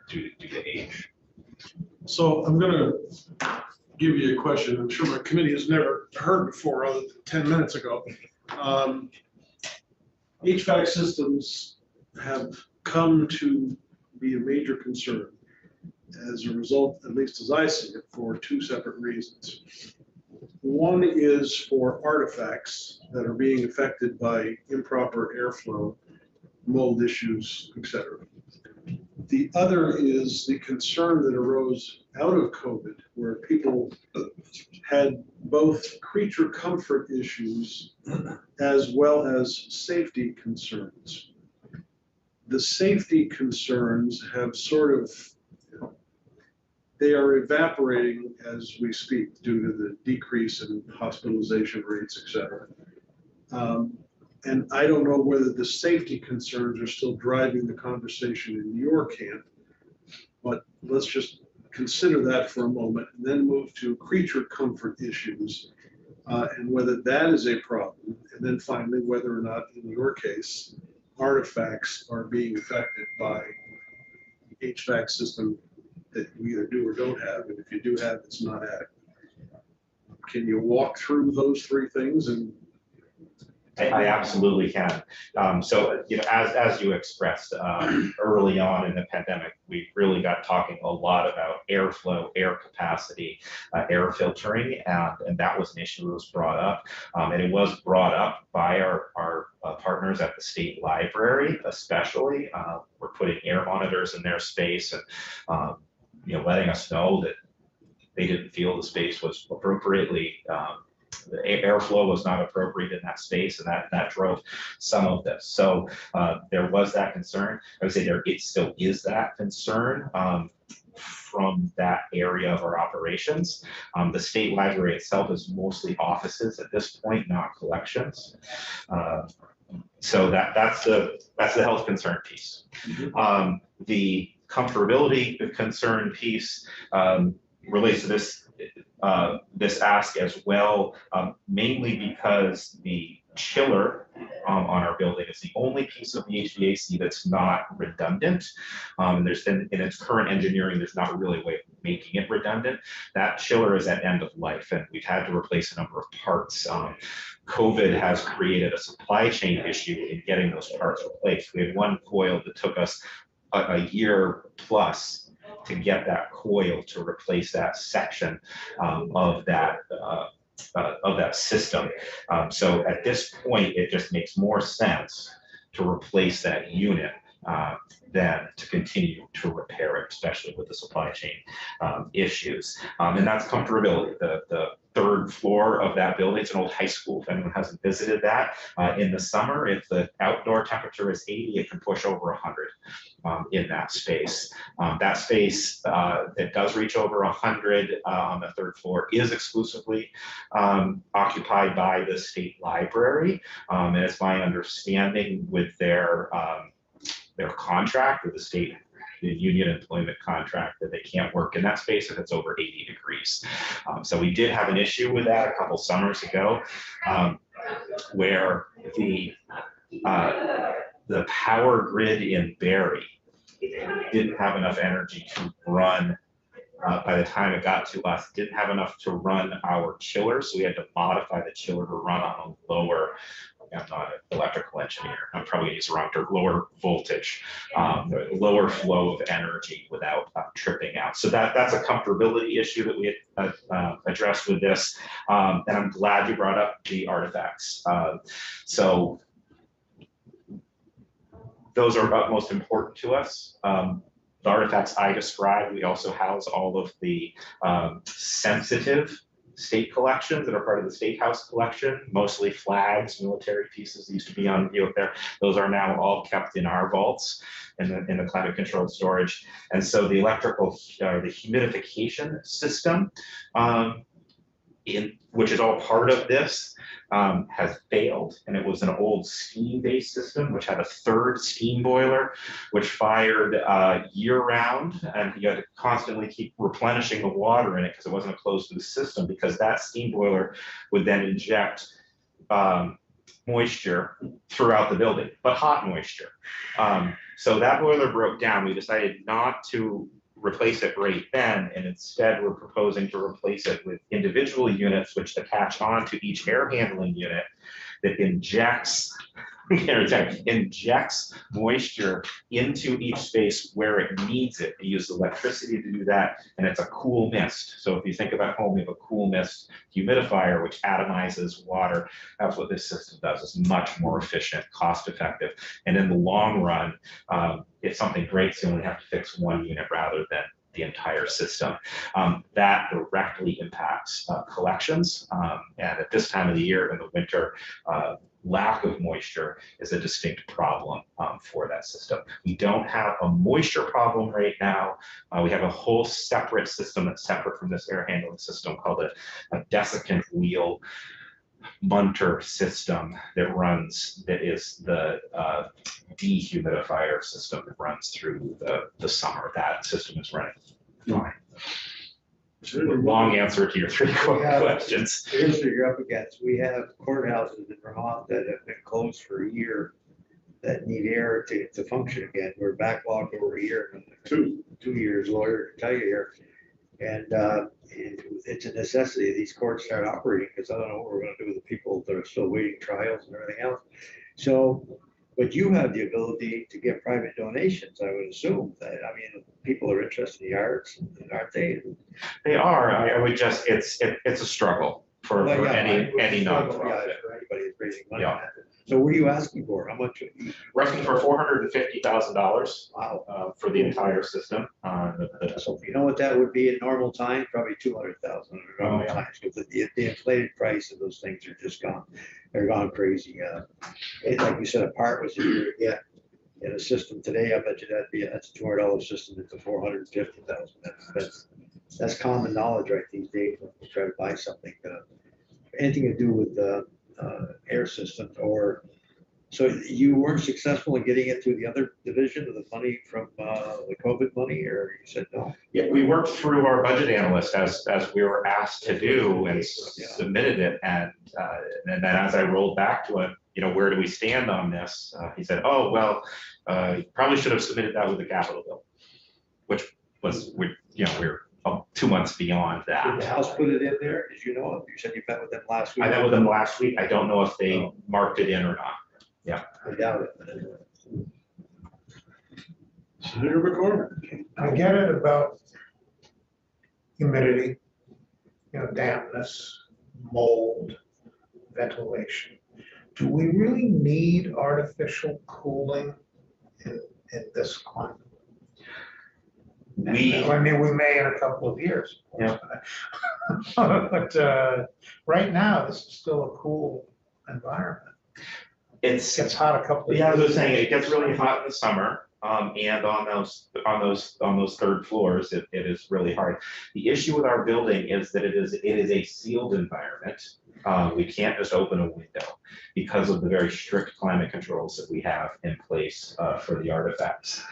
due to age. So I'm going to give you a question I'm sure my committee has never heard before other than 10 minutes ago. HVAC systems have come to be a major concern as a result, at least as I see it, for two separate reasons. One is for artifacts that are being affected by improper airflow, mold issues, etc. The other is the concern that arose out of COVID, where people had both creature comfort issues as well as safety concerns. The safety concerns have sort of, they are evaporating as we speak due to the decrease in hospitalization rates, et cetera. And I don't know whether the safety concerns are still driving the conversation in your camp, but let's just consider that for a moment and then move to creature comfort issues and whether that is a problem. And then finally, whether or not in your case, artifacts are being affected by the HVAC system that you either do or don't have. And if you do have, it's not adequate. Can you walk through those three things? And I absolutely can. So, as you expressed early on in the pandemic, we really got talking a lot about airflow, air capacity, air filtering, and that was an issue that was brought up. And it was brought up by our partners at the state library, especially. We're putting air monitors in their space and letting us know that they didn't feel the space was appropriately the airflow was not appropriate in that space, and that drove some of this. So there was that concern. I would say it still is that concern. from that area of our operations. The state library itself is mostly offices at this point, not collections. So that's the health concern piece. The comfortability concern piece relates to this ask as well, mainly because the chiller on our building is the only piece of the HVAC that's not redundant. There's in its current engineering, there's not really a way of making it redundant. That chiller is at end of life, and we've had to replace a number of parts. COVID has created a supply chain issue in getting those parts replaced. We had one coil that took us a year plus to get that coil to replace that section of that system. So at this point, it just makes more sense to replace that unit than to continue to repair it, especially with the supply chain issues. And that's comfortability. The third floor of that building, it's an old high school, if anyone hasn't visited that. In the summer, if the outdoor temperature is 80, it can push over 100 in that space. That space that does reach over 100 on the third floor is exclusively occupied by the state library. And it's my understanding with their contract with the union employment contract that they can't work in that space if it's over 80 degrees. So we did have an issue with that a couple summers ago, where the power grid in Barrie didn't have enough energy to run. By the time it got to us, didn't have enough to run our chiller, so we had to modify the chiller to run on a lower, I'm not an electrical engineer, I'm probably gonna use the wrong term, lower voltage, lower flow of energy without tripping out. So that's a comfortability issue that we had addressed with this. And I'm glad you brought up the artifacts. So those are utmost important to us. The artifacts I described, we also house all of the sensitive state collections that are part of the State House collection, mostly flags, military pieces used to be on view up there. Those are now all kept in our vaults in the climate controlled storage. And so the electrical, the humidification system, which is all part of this, has failed, and it was an old steam-based system which had a third steam boiler which fired year-round, and you had to constantly keep replenishing the water in it because it wasn't a closed-loop system, because that steam boiler would then inject moisture throughout the building, but hot moisture. So that boiler broke down. We decided not to replace it right then, and instead we're proposing to replace it with individual units which attach onto each air handling unit that injects moisture into each space where it needs it. We use electricity to do that, and it's a cool mist. So if you think about home, we have a cool mist humidifier which atomizes water. That's what this system does. It's much more efficient, cost effective, and in the long run, if something breaks, you only have to fix one unit rather than the entire system. That directly impacts collections, and at this time of the year in the winter, lack of moisture is a distinct problem for that system. We don't have a moisture problem right now. We have a whole separate system that's separate from this air handling system called a desiccant wheel Munter system that is the dehumidifier system that runs through the summer. That system is running fine. Long answer to your three questions. Here's what you're up against. We have courthouses in Vermont that have been closed for a year that need air to function again. We're backlogged over a year, 2 years, lawyer to tell you here. And it's a necessity these courts start operating, because I don't know what we're going to do with the people that are still waiting trials and everything else. So, but you have the ability to get private donations, I would assume. That, I mean, people are interested in the arts, aren't they? They are. I would just, it's a struggle for any nonprofit. Yeah, for anybody who's raising money. Yeah. So what are you asking for? How much? We're asking for $450,000 Wow. for the entire system. So you know what that would be in normal times? Probably 200,000 in normal times, because the inflated price of those things are just gone. They're gone crazy. Like you said, a part was a year to get. In a system today, I bet you that's a $200 system, it's a $450,000. That's common knowledge right these days when you try to buy something, anything to do with air systems or. So you weren't successful in getting it to the other division of the money from the COVID money, or you said no? Yeah, we worked through our budget analyst as we were asked to do and submitted it. And then as I rolled back to him, where do we stand on this? He said, oh, well, you probably should have submitted that with the capital bill, which was, we're 2 months beyond Did that. the House put it in there? Did you know? You said you met with them last week. I met with them last week. I don't know if they marked it in or not. Yeah. I doubt it. Senator McCormick. I get it about humidity, dampness, mold, ventilation. Do we really need artificial cooling in this climate? I mean, we may in a couple of years. Yeah. But right now, this is still a cool environment. It gets hot a couple of Yeah, as I years. was saying, it gets really hot in the summer, and on those third floors, it is really hard. The issue with our building is that it is a sealed environment. We can't just open a window because of the very strict climate controls that we have in place for the artifacts.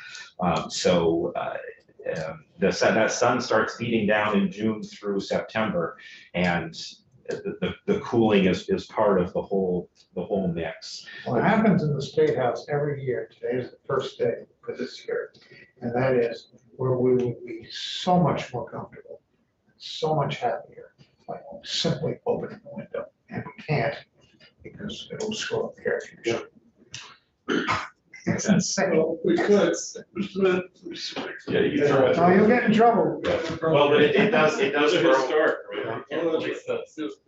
That sun starts beating down in June through September, and the cooling is part of the whole mix. Well, it happens in the State House every year. Today is the first day for this year. And that is where we would be so much more comfortable, so much happier, by simply opening the window. And we can't because it'll screw up the air conditioning. It's insane. Well, we could. Yeah, you throw it. Oh, you'll get in trouble. Well, but it does throw. Oh,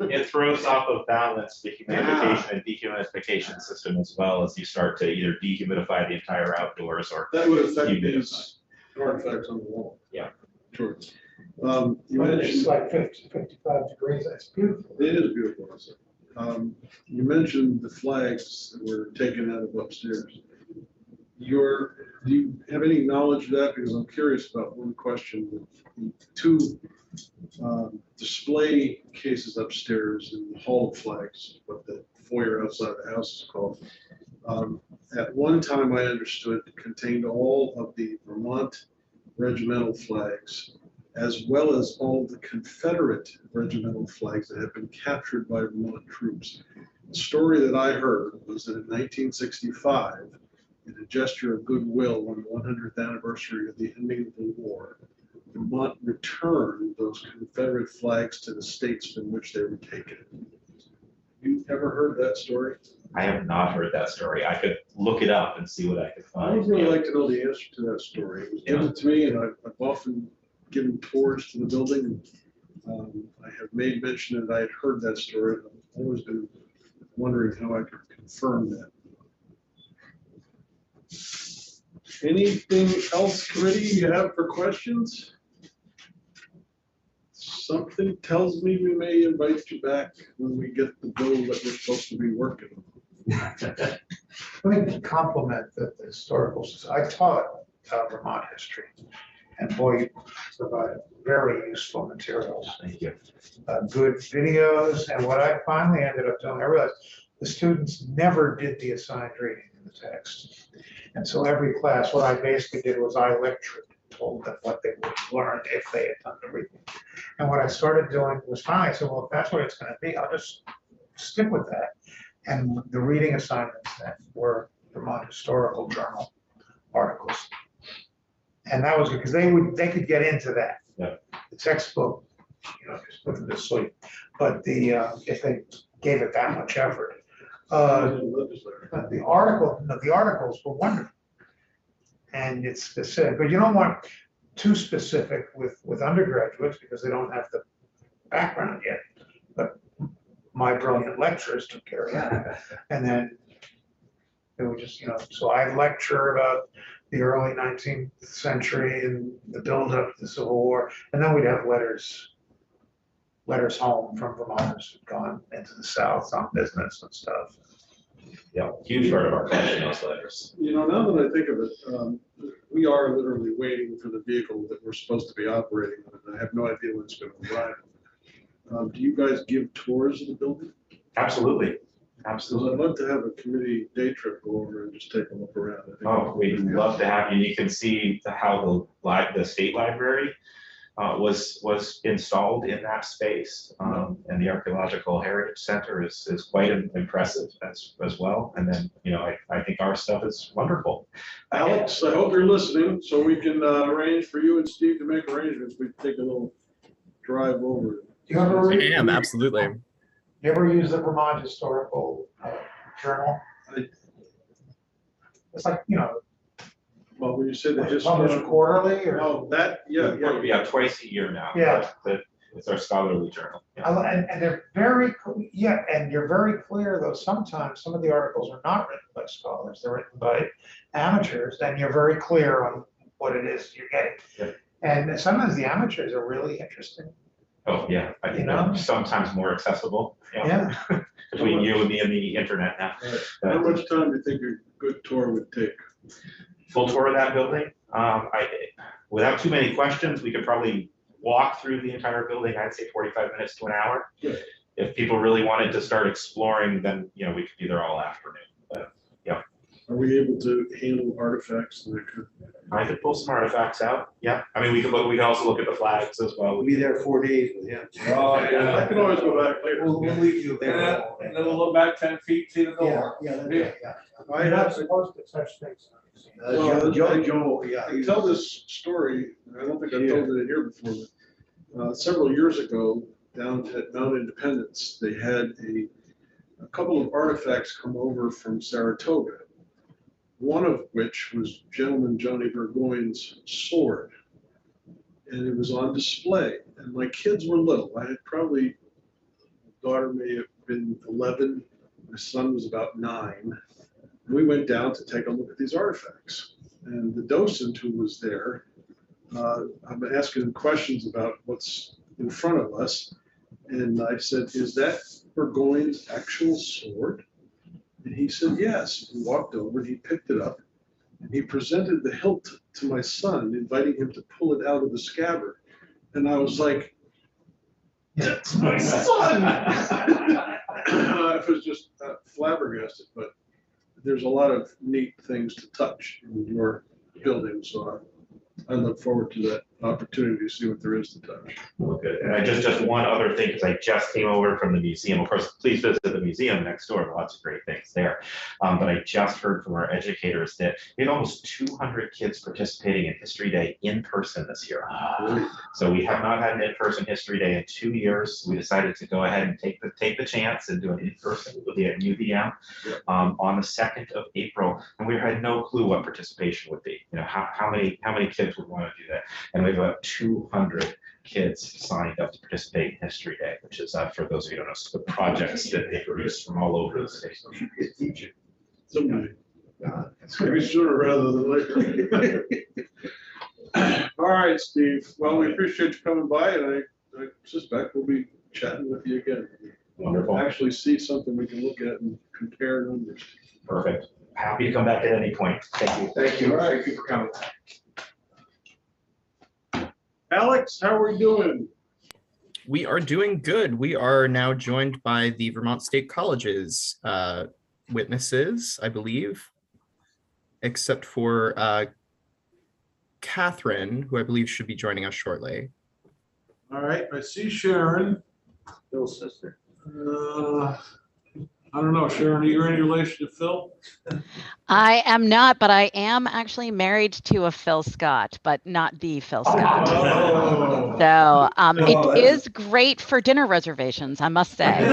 It throws off of balance the humidification and dehumidification system as well as you start to either dehumidify the entire outdoors or. That would affect humidify. these artifacts on the wall. Yeah. Sure. You It's mentioned, like 50, 55 degrees. That's beautiful. it is beautiful, isn't it? You mentioned the flags that were taken out of upstairs. Do you have any knowledge of that? Because I'm curious about one question. The two display cases upstairs in the hall of flags, what the foyer outside the house is called. At one time, I understood it contained all of the Vermont regimental flags, as well as all the Confederate regimental flags that had been captured by Vermont troops. The story that I heard was that in 1965, in a gesture of goodwill on the 100th anniversary of the ending of the war, Vermont returned those Confederate flags to the states from which they were taken. You ever heard that story? I have not heard that story. I could look it up and see what I could I find. would really like to know the answer to that story. It was given to me, and I've often given tours to the building. I have made mention that I had heard that story. And I've always been wondering how I could confirm that. Anything else, committee, you have for questions? Something tells me we may invite you back when we get the bill that we're supposed to be working on. Let me compliment the historical society. I taught Vermont history, and boy, you provided very useful materials. Thank you. Good videos, and what I finally ended up doing, I realized the students never did the assigned reading in the text. And so every class, what I basically did was I lectured, told them what they would learn if they had done the reading. And what I started doing was finally, I said, well, if that's what it's going to be, I'll just stick with that. And the reading assignments then were Vermont Historical Journal articles. And that was because they could get into that. Yeah. The textbook, just put them to sleep. But if they gave it that much effort. The articles were wonderful. And it's specific, but you don't want too specific with undergraduates because they don't have the background yet. But my brilliant lecturers took care of that. And then they would just, so I lecture about the early 19th century and the buildup to the Civil War. And then we'd have letters home from Vermonters who'd gone into the South on business and stuff. Yeah, huge part of our culture, those letters. You know, now that I think of it, we are literally waiting for the vehicle that we're supposed to be operating on, and I have no idea when it's going to arrive. Do you guys give tours of the building? Absolutely, Because absolutely. I'd love to have a committee day trip go over and just take a look around. I think Oh, we'd love to have you. You can see how the state library was installed in that space. And the Archaeological Heritage Center is quite impressive as well. And then, you know, I think our stuff is wonderful. Alex, I hope you're listening, so we can arrange for you and Steve to make arrangements. We can take a little drive over. Do you ever I read? am, absolutely. You ever use the Vermont Historical Journal? It's like, you know, Well, when you say the published history. quarterly or? Oh, that, yeah, yeah. We have twice a year now. Yeah. But it's our scholarly journal. Yeah. And they're very, yeah, and you're very clear, though, sometimes some of the articles are not written by scholars, they're written by amateurs, and you're very clear on what it is you're getting. Yeah. And sometimes the amateurs are really interesting. Oh, yeah. I think You know? they're sometimes more accessible. Yeah. Between you and me and the internet now. How much time do you think a good tour would take? Full tour of that building. Without too many questions, we could probably walk through the entire building. I'd say 45 minutes to an hour. Good. If people really wanted to start exploring, then, you know, we could be there all afternoon. But yeah, Are we able to handle artifacts that could? I could pull some artifacts out. Yeah, I mean, we could also look at the flags as well. We'll be there 4 days with him. Oh, yeah. I can always go back later. We'll leave you And there. then we'll look back 10 feet, see the door. Yeah. I have, supposed to touch things. Joe, yeah. I tell this story, and I don't think I've told it here before, but several years ago, down at Mount Independence, they had a couple of artifacts come over from Saratoga. One of which was gentleman Johnny Burgoyne's sword. And it was on display. And my kids were little. I had probably, my daughter may have been 11, my son was about 9. We went down to take a look at these artifacts. And the docent who was there, I've been asking him questions about what's in front of us. And I said, is that Burgoyne's actual sword? And he said, yes. He walked over and he picked it up and he presented the hilt to my son, inviting him to pull it out of the scabbard. And I was like, that's my son. I was just flabbergasted, but there's a lot of neat things to touch in your building. So I look forward to that opportunity to see what there is to touch. Well, good. And I just one other thing, because I just came over from the museum. Of course, please visit the museum next door. Lots of great things there. But I just heard from our educators that we had almost 200 kids participating in History Day in person this year. So we have not had an in-person History Day in 2 years. We decided to go ahead and take the chance and do an in-person with the UVM on the 2nd of April. And we had no clue what participation would be. You know, how many kids would want to do that? And we have about 200 kids signed up to participate in History Day, which is, for those of you who don't know, the projects that they produce from all over the state. Someday. Maybe sooner rather than later. All right, Steve. Well, we appreciate you coming by, and I suspect we'll be chatting with you again. Wonderful. We'll actually see something we can look at and compare numbers. Perfect. Happy to come back at any point. Thank you. Thank you. Thank you for coming. Alex, how are we doing? We are doing good. We are now joined by the Vermont State College's witnesses, I believe, except for Catherine, who I believe should be joining us shortly. All right, I see Sharon. Phil's sister. I don't know, Sharon, are you any relation to Phil? I am not, but I am actually married to a Phil Scott, but not the Phil Scott. Oh. So it is great for dinner reservations, I must say.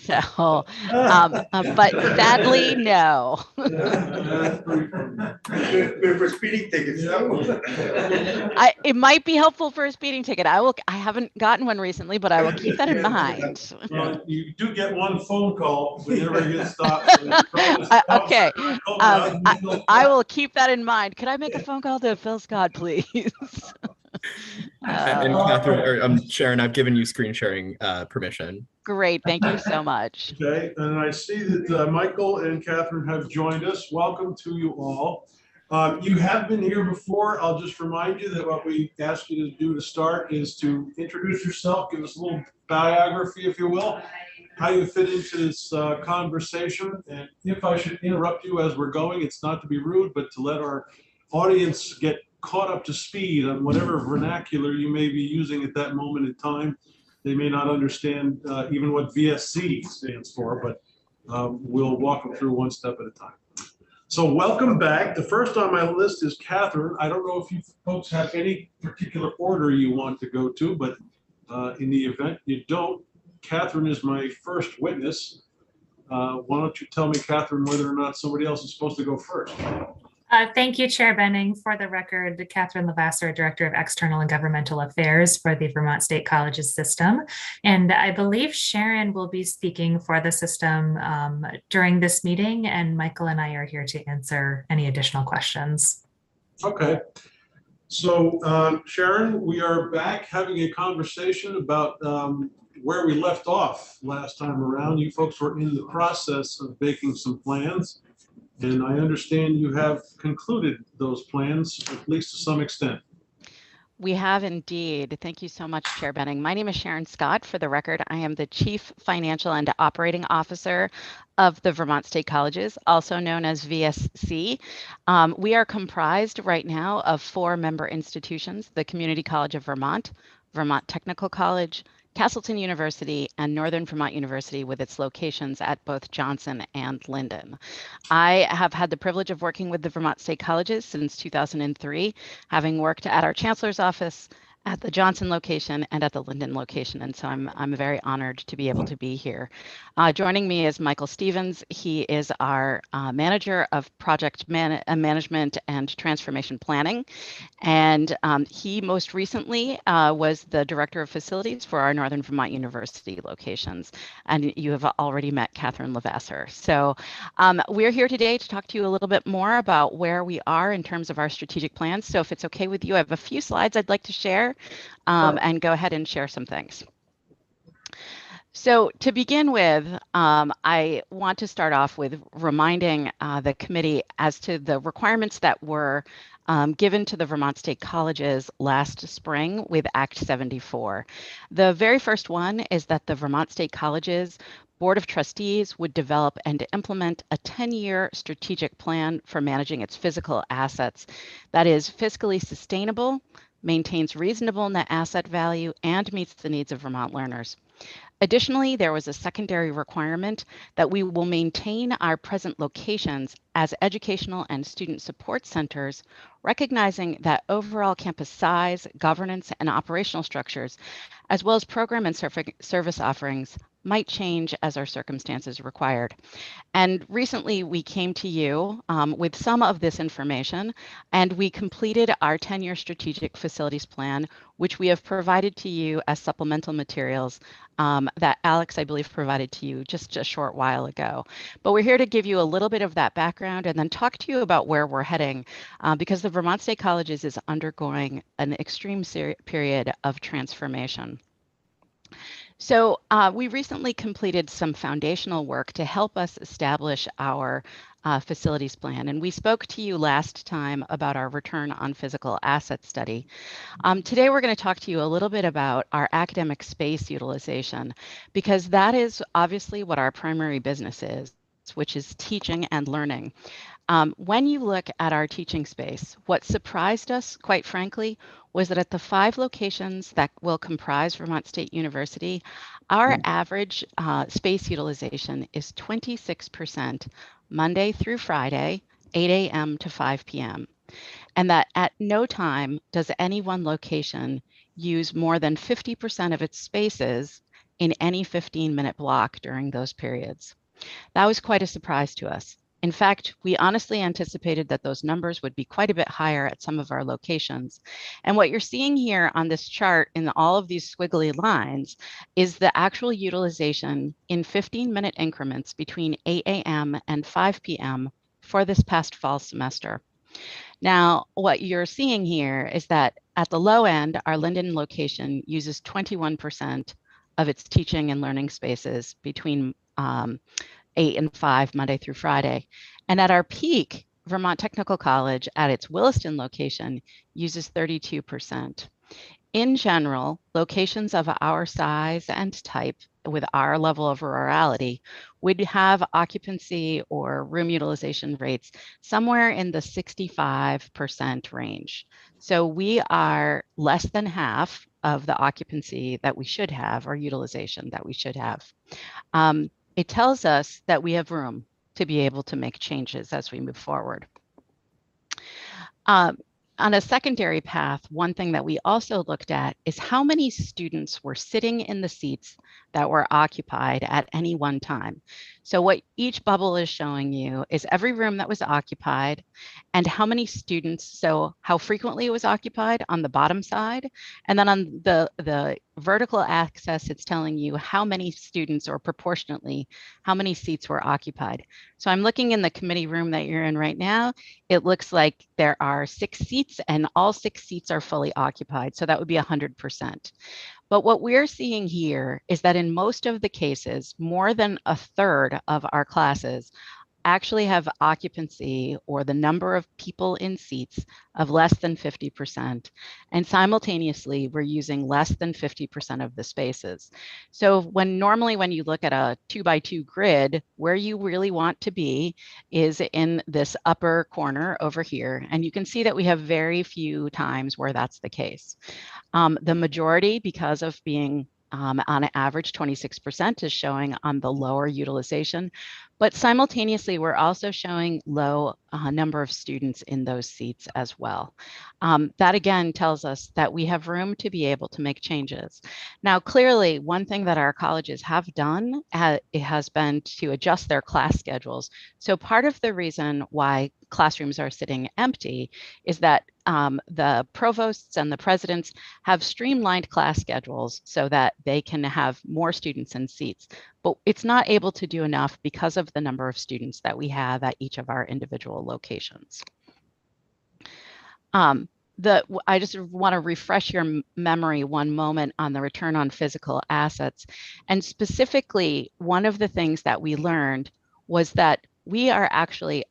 So, but sadly, no. For speeding tickets. It might be helpful for a speeding ticket. I haven't gotten one recently, but I will keep that in mind. Well, you do get one phone call whenever you get stopped. Okay, I will keep that in mind. Could I make a phone call to Phil Scott, please? And Catherine, or Sharon, I've given you screen sharing permission. Great, thank you so much. Okay, and I see that Michael and Catherine have joined us. Welcome to you all. You have been here before. I'll just remind you that what we ask you to do to start is to introduce yourself, give us a little biography, if you will, how you fit into this conversation. And if I should interrupt you as we're going, it's not to be rude, but to let our audience get caught up to speed on whatever vernacular you may be using at that moment in time. They may not understand even what VSC stands for, but we'll walk them through one step at a time. So welcome back. The first on my list is Catherine. I don't know if you folks have any particular order you want to go to, but in the event you don't, Catherine is my first witness. Why don't you tell me, Catherine, whether or not somebody else is supposed to go first? Thank you, Chair Benning. For the record, Catherine Levasseur, Director of External and Governmental Affairs for the Vermont State Colleges system. And I believe Sharon will be speaking for the system during this meeting, and Michael and I are here to answer any additional questions. Okay. So Sharon, we are back having a conversation about where we left off last time around. You folks were in the process of making some plans. And I understand you have concluded those plans, at least to some extent. We have indeed. Thank you so much, Chair Benning. My name is Sharon Scott. For the record, I am the Chief Financial and Operating Officer of the Vermont State Colleges, also known as VSC. We are comprised right now of 4 member institutions: the Community College of Vermont, Vermont Technical College, Castleton University, and Northern Vermont University, with its locations at both Johnson and Linden. I have had the privilege of working with the Vermont State Colleges since 2003, having worked at our Chancellor's office, at the Johnson location, and at the Linden location. And so I'm very honored to be able to be here. Joining me is Michael Stevens. He is our Manager of Project Management and Transformation Planning. And he most recently was the Director of Facilities for our Northern Vermont University locations. And you have already met Catherine Levasseur. So we're here today to talk to you a little bit more about where we are in terms of our strategic plans. So if it's okay with you, I have a few slides I'd like to share and go ahead and share some things. So to begin with, I want to start off with reminding the committee as to the requirements that were given to the Vermont State Colleges last spring with Act 74. The very first one is that the Vermont State Colleges Board of Trustees would develop and implement a 10-year strategic plan for managing its physical assets that is fiscally sustainable, maintains reasonable net asset value, and meets the needs of Vermont learners. Additionally, there was a secondary requirement that we will maintain our present locations as educational and student support centers, recognizing that overall campus size, governance, and operational structures, as well as program and service offerings, might change as our circumstances required. And recently we came to you with some of this information, and we completed our 10-year strategic facilities plan, which we have provided to you as supplemental materials that Alex, I believe, provided to you just a short while ago. But we're here to give you a little bit of that background and then talk to you about where we're heading, because the Vermont State Colleges is undergoing an extreme period of transformation. So we recently completed some foundational work to help us establish our facilities plan. And we spoke to you last time about our return on physical asset study. Today, we're going to talk to you a little bit about our academic space utilization, because that is obviously what our primary business is, which is teaching and learning. When you look at our teaching space, what surprised us, quite frankly, was that at the 5 locations that will comprise Vermont State University, our average space utilization is 26% Monday through Friday, 8 a.m. to 5 p.m. And that at no time does any one location use more than 50% of its spaces in any 15-minute block during those periods. That was quite a surprise to us. In fact, we honestly anticipated that those numbers would be quite a bit higher at some of our locations. And what you're seeing here on this chart in all of these squiggly lines is the actual utilization in 15-minute increments between 8 a.m. and 5 p.m. for this past fall semester. Now, what you're seeing here is that at the low end, our Linden location uses 21% of its teaching and learning spaces between 8 and 5, Monday through Friday. And at our peak, Vermont Technical College at its Williston location uses 32%. In general, locations of our size and type with our level of rurality would have occupancy or room utilization rates somewhere in the 65% range. So we are less than half of the occupancy that we should have or utilization that we should have. It tells us that we have room to be able to make changes as we move forward. On a secondary path, one thing that we also looked at is how many students were sitting in the seats that were occupied at any one time. So what each bubble is showing you is every room that was occupied and how many students, so how frequently it was occupied on the bottom side. And then on the vertical axis, it's telling you how many students or proportionately how many seats were occupied. So I'm looking in the committee room that you're in right now. It looks like there are 6 seats and all 6 seats are fully occupied. So that would be 100%. But what we're seeing here is that in most of the cases, more than a third of our classes actually have occupancy or the number of people in seats of less than 50%. And simultaneously, we're using less than 50% of the spaces. So normally when you look at a 2x2 grid, where you really want to be is in this upper corner over here. And you can see that we have very few times where that's the case. The majority, because of being on average 26%, is showing on the lower utilization, but simultaneously we're also showing low number of students in those seats as well. That again tells us that we have room to be able to make changes. Now, clearly, one thing that our colleges have done it has been to adjust their class schedules. So part of the reason why classrooms are sitting empty is that the provosts and the presidents have streamlined class schedules so that they can have more students in seats, but it's not able to do enough because of the number of students that we have at each of our individual locations. I just want to refresh your memory one moment on the return on physical assets. And specifically, one of the things that we learned was that we are actually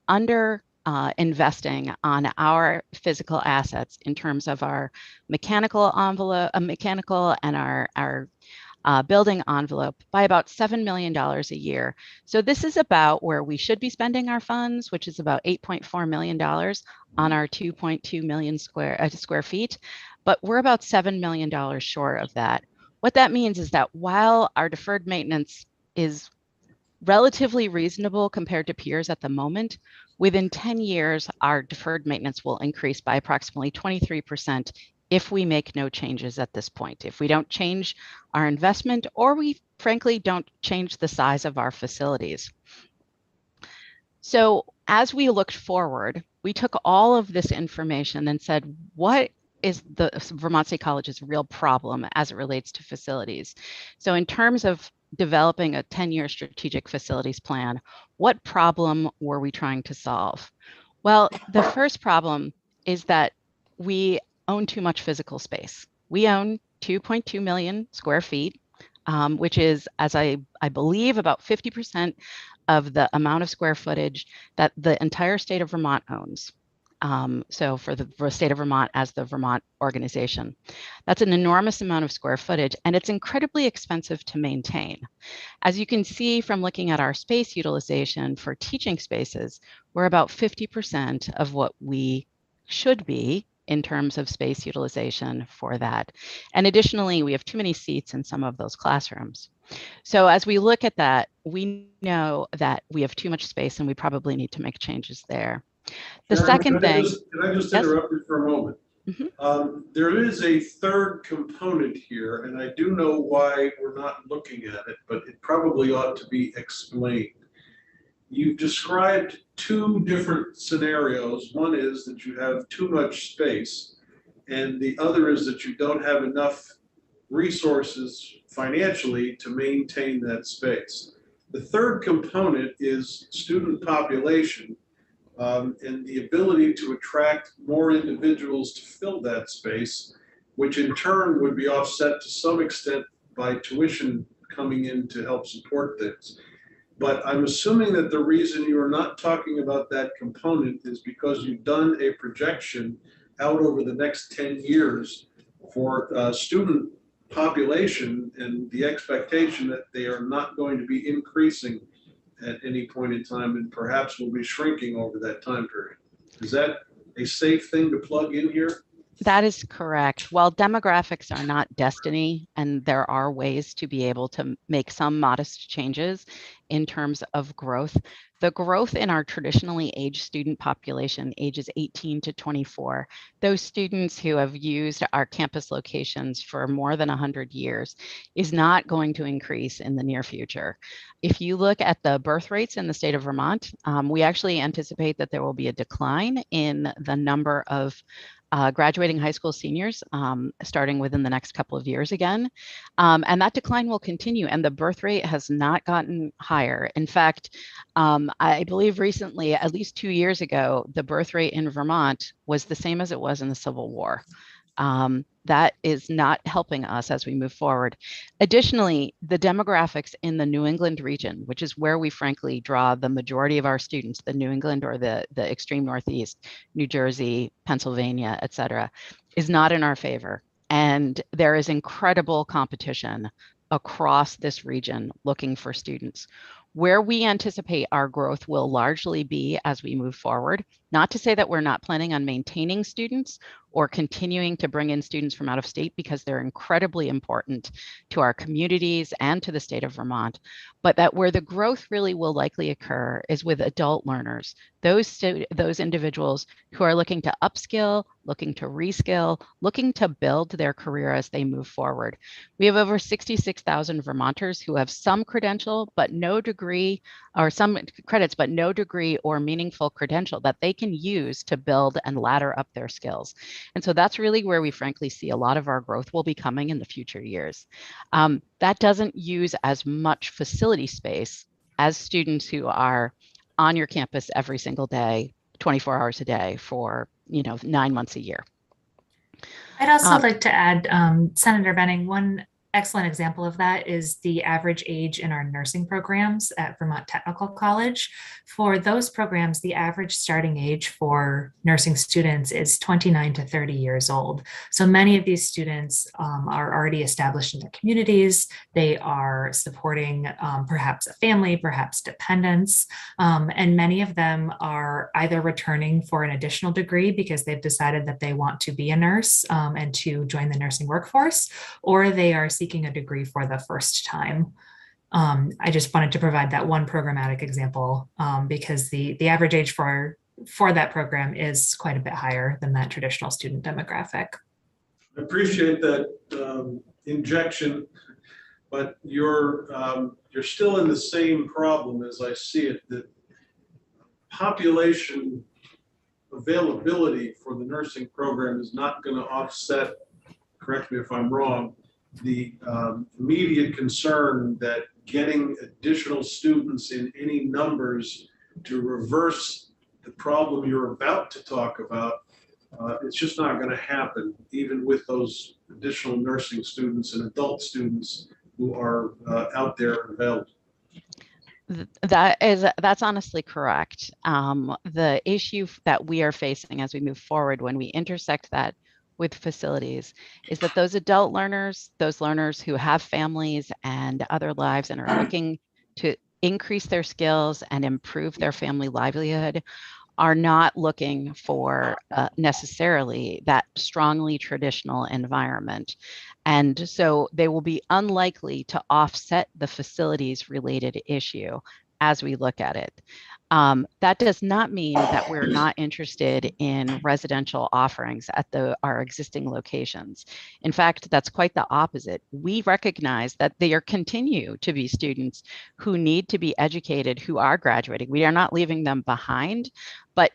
investing on our physical assets in terms of our mechanical envelope, mechanical and our building envelope by about $7 million a year. So this is about where we should be spending our funds, which is about $8.4 million on our 2.2 million square feet, but we're about $7 million short of that. What that means is that while our deferred maintenance is relatively reasonable compared to peers at the moment, within 10 years, our deferred maintenance will increase by approximately 23% if we make no changes at this point. If we don't change our investment, or we frankly don't change the size of our facilities. So as we looked forward, we took all of this information and said, what is the Vermont State College's real problem as it relates to facilities? So in terms of developing a 10-year strategic facilities plan, what problem were we trying to solve? Well, the first problem is that we own too much physical space. We own 2.2 million square feet, which is, as I believe, about 50% of the amount of square footage that the entire state of Vermont owns. So for the state of Vermont as the Vermont organization, that's an enormous amount of square footage, and it's incredibly expensive to maintain. As you can see from looking at our space utilization for teaching spaces, we're about 50% of what we should be in terms of space utilization for that. And additionally, we have too many seats in some of those classrooms. So as we look at that, we know that we have too much space and we probably need to make changes there. The second thing. Can I just interrupt you for a moment? Mm-hmm. There is a third component here, and I do know why we're not looking at it, but it probably ought to be explained. You've described 2 different scenarios. One is that you have too much space, and the other is that you don't have enough resources financially to maintain that space. The third component is student population. And the ability to attract more individuals to fill that space which in turn would be offset to some extent by tuition coming in to help support this. But I'm assuming that the reason you are not talking about that component is because you've done a projection out over the next 10 years for student population and the expectation that they are not going to be increasing at any point in time and perhaps will be shrinking over that time period. Is that a safe thing to plug in here? That is correct. While demographics are not destiny, and there are ways to be able to make some modest changes in terms of growth, the growth in our traditionally aged student population, ages 18 to 24, those students who have used our campus locations for more than 100 years, is not going to increase in the near future. If you look at the birth rates in the state of Vermont, we actually anticipate that there will be a decline in the number of graduating high school seniors starting within the next couple of years again. And that decline will continue, and the birth rate has not gotten higher. In fact, I believe recently, at least 2 years ago, the birth rate in Vermont was the same as it was in the Civil War. That is not helping us as we move forward. Additionally, the demographics in the New England region, which is where we frankly draw the majority of our students, the New England or the extreme Northeast, New Jersey, Pennsylvania, et cetera, is not in our favor. And there is incredible competition across this region looking for students. Where we anticipate our growth will largely be as we move forward, not to say that we're not planning on maintaining students or continuing to bring in students from out of state, because they're incredibly important to our communities and to the state of Vermont, but that where the growth really will likely occur is with adult learners, those individuals who are looking to upskill, looking to reskill, looking to build their career as they move forward. We have over 66,000 Vermonters who have some credential, but no degree, or some credits, but no degree or meaningful credential that they can use to build and ladder up their skills. And so that's really where we frankly see a lot of our growth will be coming in the future years. That doesn't use as much facility space as students who are on your campus every single day, 24 hours a day for 9 months a year. I'd also like to add, Senator Benning, one excellent example of that is the average age in our nursing programs at Vermont Technical College. For those programs, the average starting age for nursing students is 29 to 30 years old. So many of these students are already established in their communities. They are supporting perhaps a family, perhaps dependents, and many of them are either returning for an additional degree because they've decided that they want to be a nurse and to join the nursing workforce, or they are seeking a degree for the first time. I just wanted to provide that one programmatic example because the average age for that program is quite a bit higher than that traditional student demographic. I appreciate that injection, but you're still in the same problem as I see it, that population availability for the nursing program is not going to offset, correct me if I'm wrong, the immediate concern that getting additional students in any numbers to reverse the problem you're about to talk about, it's just not going to happen, even with those additional nursing students and adult students who are out there available. That's honestly correct. The issue that we are facing as we move forward when we intersect that with facilities is that those adult learners, those learners who have families and other lives and are looking to increase their skills and improve their family livelihood, are not looking for necessarily that strongly traditional environment. And so they will be unlikely to offset the facilities related issue as we look at it. That does not mean that we're not interested in residential offerings at our existing locations. In fact, that's quite the opposite. We recognize that there continue to be students who need to be educated, who are graduating. We are not leaving them behind, but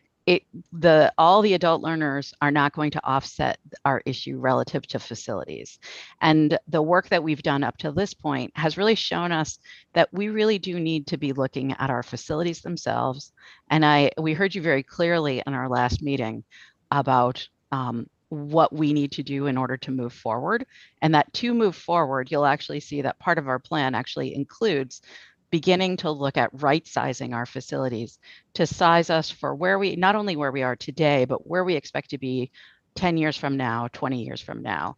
all the adult learners are not going to offset our issue relative to facilities. And the work that we've done up to this point has really shown us that we really do need to be looking at our facilities themselves. And we heard you very clearly in our last meeting about what we need to do in order to move forward. And that to move forward, you'll actually see that part of our plan actually includes beginning to look at right sizing our facilities to size us for where we, not only where we are today, but where we expect to be 10 years from now, 20 years from now.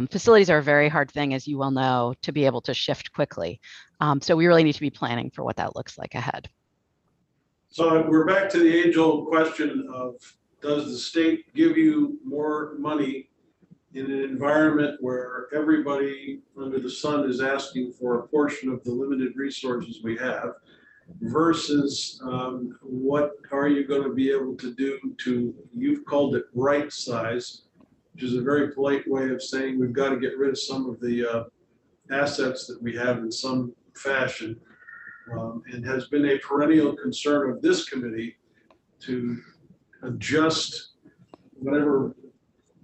Facilities are a very hard thing, as you well know, to be able to shift quickly. So we really need to be planning for what that looks like ahead. So we're back to the age-old question of, does the state give you more money in an environment where everybody under the sun is asking for a portion of the limited resources we have, versus what are you going to be able to do to, you've called it right size, which is a very polite way of saying we've got to get rid of some of the assets that we have in some fashion, and has been a perennial concern of this committee to adjust whatever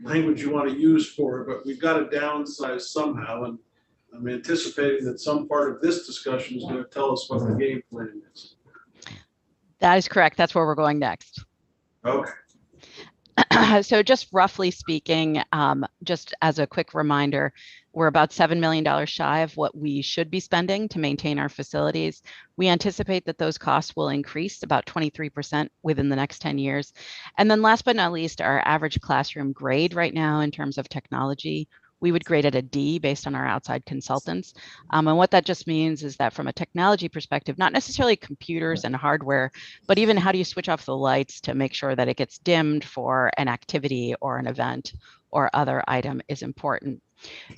language you want to use for it, but we've got to downsize somehow. And I'm anticipating that some part of this discussion is going to tell us what the game plan is. That is correct. That's where we're going next. Okay. So just roughly speaking, just as a quick reminder, we're about $7 million shy of what we should be spending to maintain our facilities. We anticipate that those costs will increase about 23% within the next 10 years. And then last but not least, our average classroom grade right now in terms of technology, we would grade it a D based on our outside consultants. And what that just means is that from a technology perspective, not necessarily computers and hardware, but even how do you switch off the lights to make sure that it gets dimmed for an activity or an event or other item is important.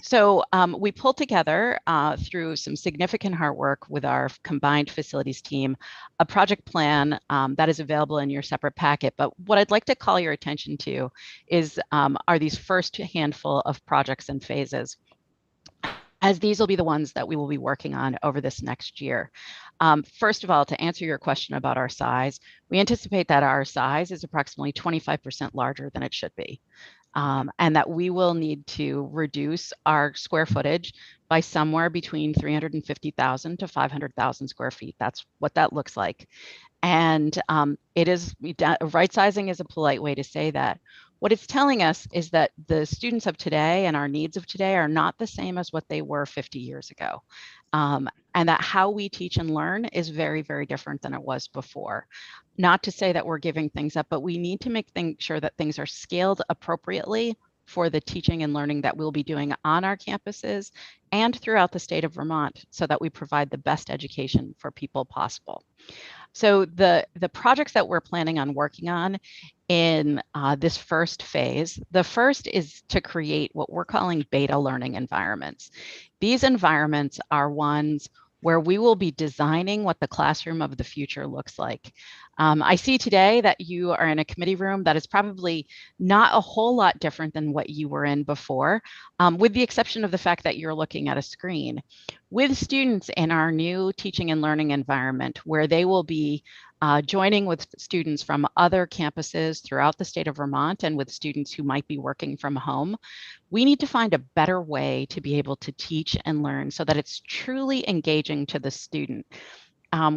So we pulled together through some significant hard work with our combined facilities team, a project plan that is available in your separate packet. But what I'd like to call your attention to is are these first handful of projects and phases, as these will be the ones that we will be working on over this next year. First of all, to answer your question about our size, we anticipate that our size is approximately 25% larger than it should be. And that we will need to reduce our square footage by somewhere between 350,000 to 500,000 square feet. That's what that looks like. And it is, right sizing is a polite way to say that. What it's telling us is that the students of today and our needs of today are not the same as what they were 50 years ago. And that how we teach and learn is very, very different than it was before. Not to say that we're giving things up, but we need to make sure that things are scaled appropriately for the teaching and learning that we'll be doing on our campuses and throughout the state of Vermont so that we provide the best education for people possible. So the projects that we're planning on working on in this first phase, the first is to create what we're calling beta learning environments. These environments are ones where we will be designing what the classroom of the future looks like. I see today that you are in a committee room that is probably not a whole lot different than what you were in before, with the exception of the fact that you're looking at a screen. With students in our new teaching and learning environment, where they will be joining with students from other campuses throughout the state of Vermont and with students who might be working from home, we need to find a better way to be able to teach and learn so that it's truly engaging to the student.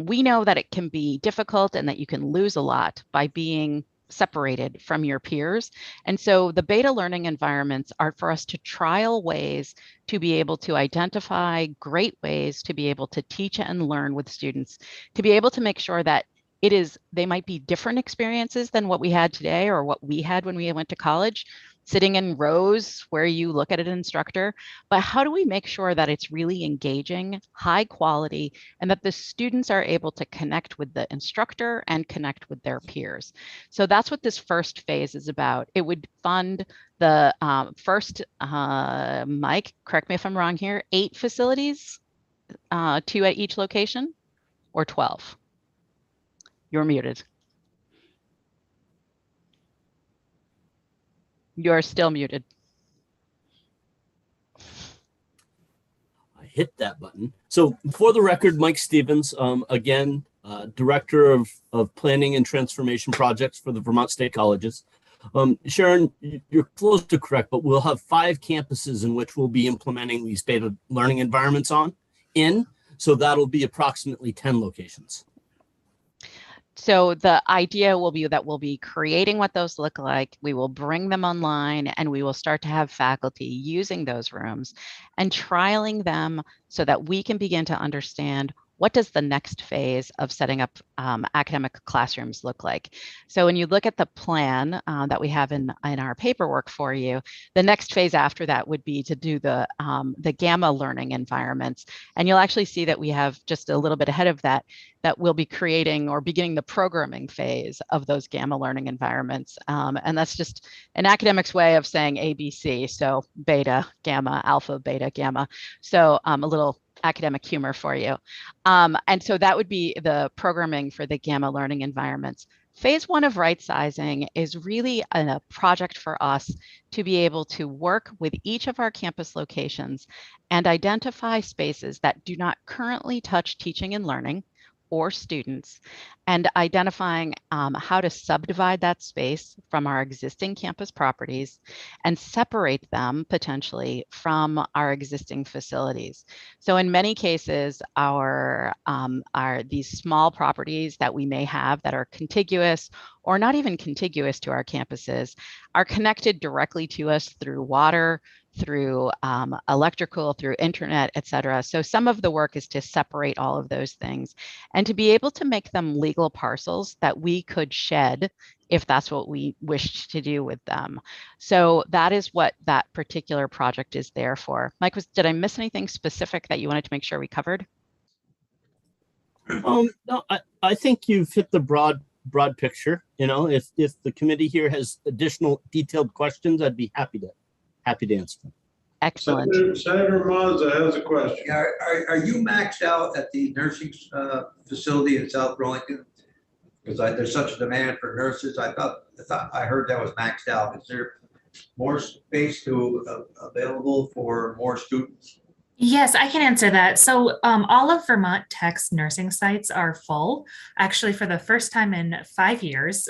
We know that it can be difficult and that you can lose a lot by being separated from your peers. And so the beta learning environments are for us to trial ways to be able to identify great ways to be able to teach and learn with students, to be able to make sure that they might be different experiences than what we had today or what we had when we went to college, sitting in rows where you look at an instructor, but how do we make sure that it's really engaging, high quality, and that the students are able to connect with the instructor and connect with their peers? So that's what this first phase is about. It would fund the first, Mike, correct me if I'm wrong here, 8 facilities, 2 at each location, or 12? You're muted. You're still muted. I hit that button. So for the record, Mike Stevens, again, Director of Planning and Transformation Projects for the Vermont State Colleges. Sharon, you're close to correct, but we'll have 5 campuses in which we'll be implementing these beta learning environments so that'll be approximately 10 locations. So the idea will be that we'll be creating what those look like. We will bring them online and we will start to have faculty using those rooms and trialing them so that we can begin to understand what does the next phase of setting up academic classrooms look like. So when you look at the plan that we have in our paperwork for you, the next phase after that would be to do the Gamma learning environments. And you'll actually see that we have just a little bit ahead of that, that we'll be creating or beginning the programming phase of those Gamma learning environments. And that's just an academic's way of saying ABC. So beta, gamma, alpha, beta, gamma. So a little academic humor for you. And so that would be the programming for the Gamma learning environments. Phase 1 of right sizing is really a project for us to be able to work with each of our campus locations and identify spaces that do not currently touch teaching and learning or students, and identifying how to subdivide that space from our existing campus properties and separate them potentially from our existing facilities. So in many cases, our these small properties that we may have that are contiguous or not even contiguous to our campuses are connected directly to us through water, through electrical, through internet, et cetera. So some of the work is to separate all of those things and to be able to make them legal parcels that we could shed if that's what we wished to do with them. So that is what that particular project is there for. Mike, did I miss anything specific that you wanted to make sure we covered? No, I think you've hit the broad picture. You know, if the committee here has additional detailed questions, I'd be happy to answer them. Excellent. Senator Mazza has a question. Yeah, are you maxed out at the nursing facility in South Burlington? Because there's such a demand for nurses. I heard that was maxed out. Is there more space available for more students? Yes, I can answer that. So all of Vermont Tech's nursing sites are full, actually for the first time in 5 years,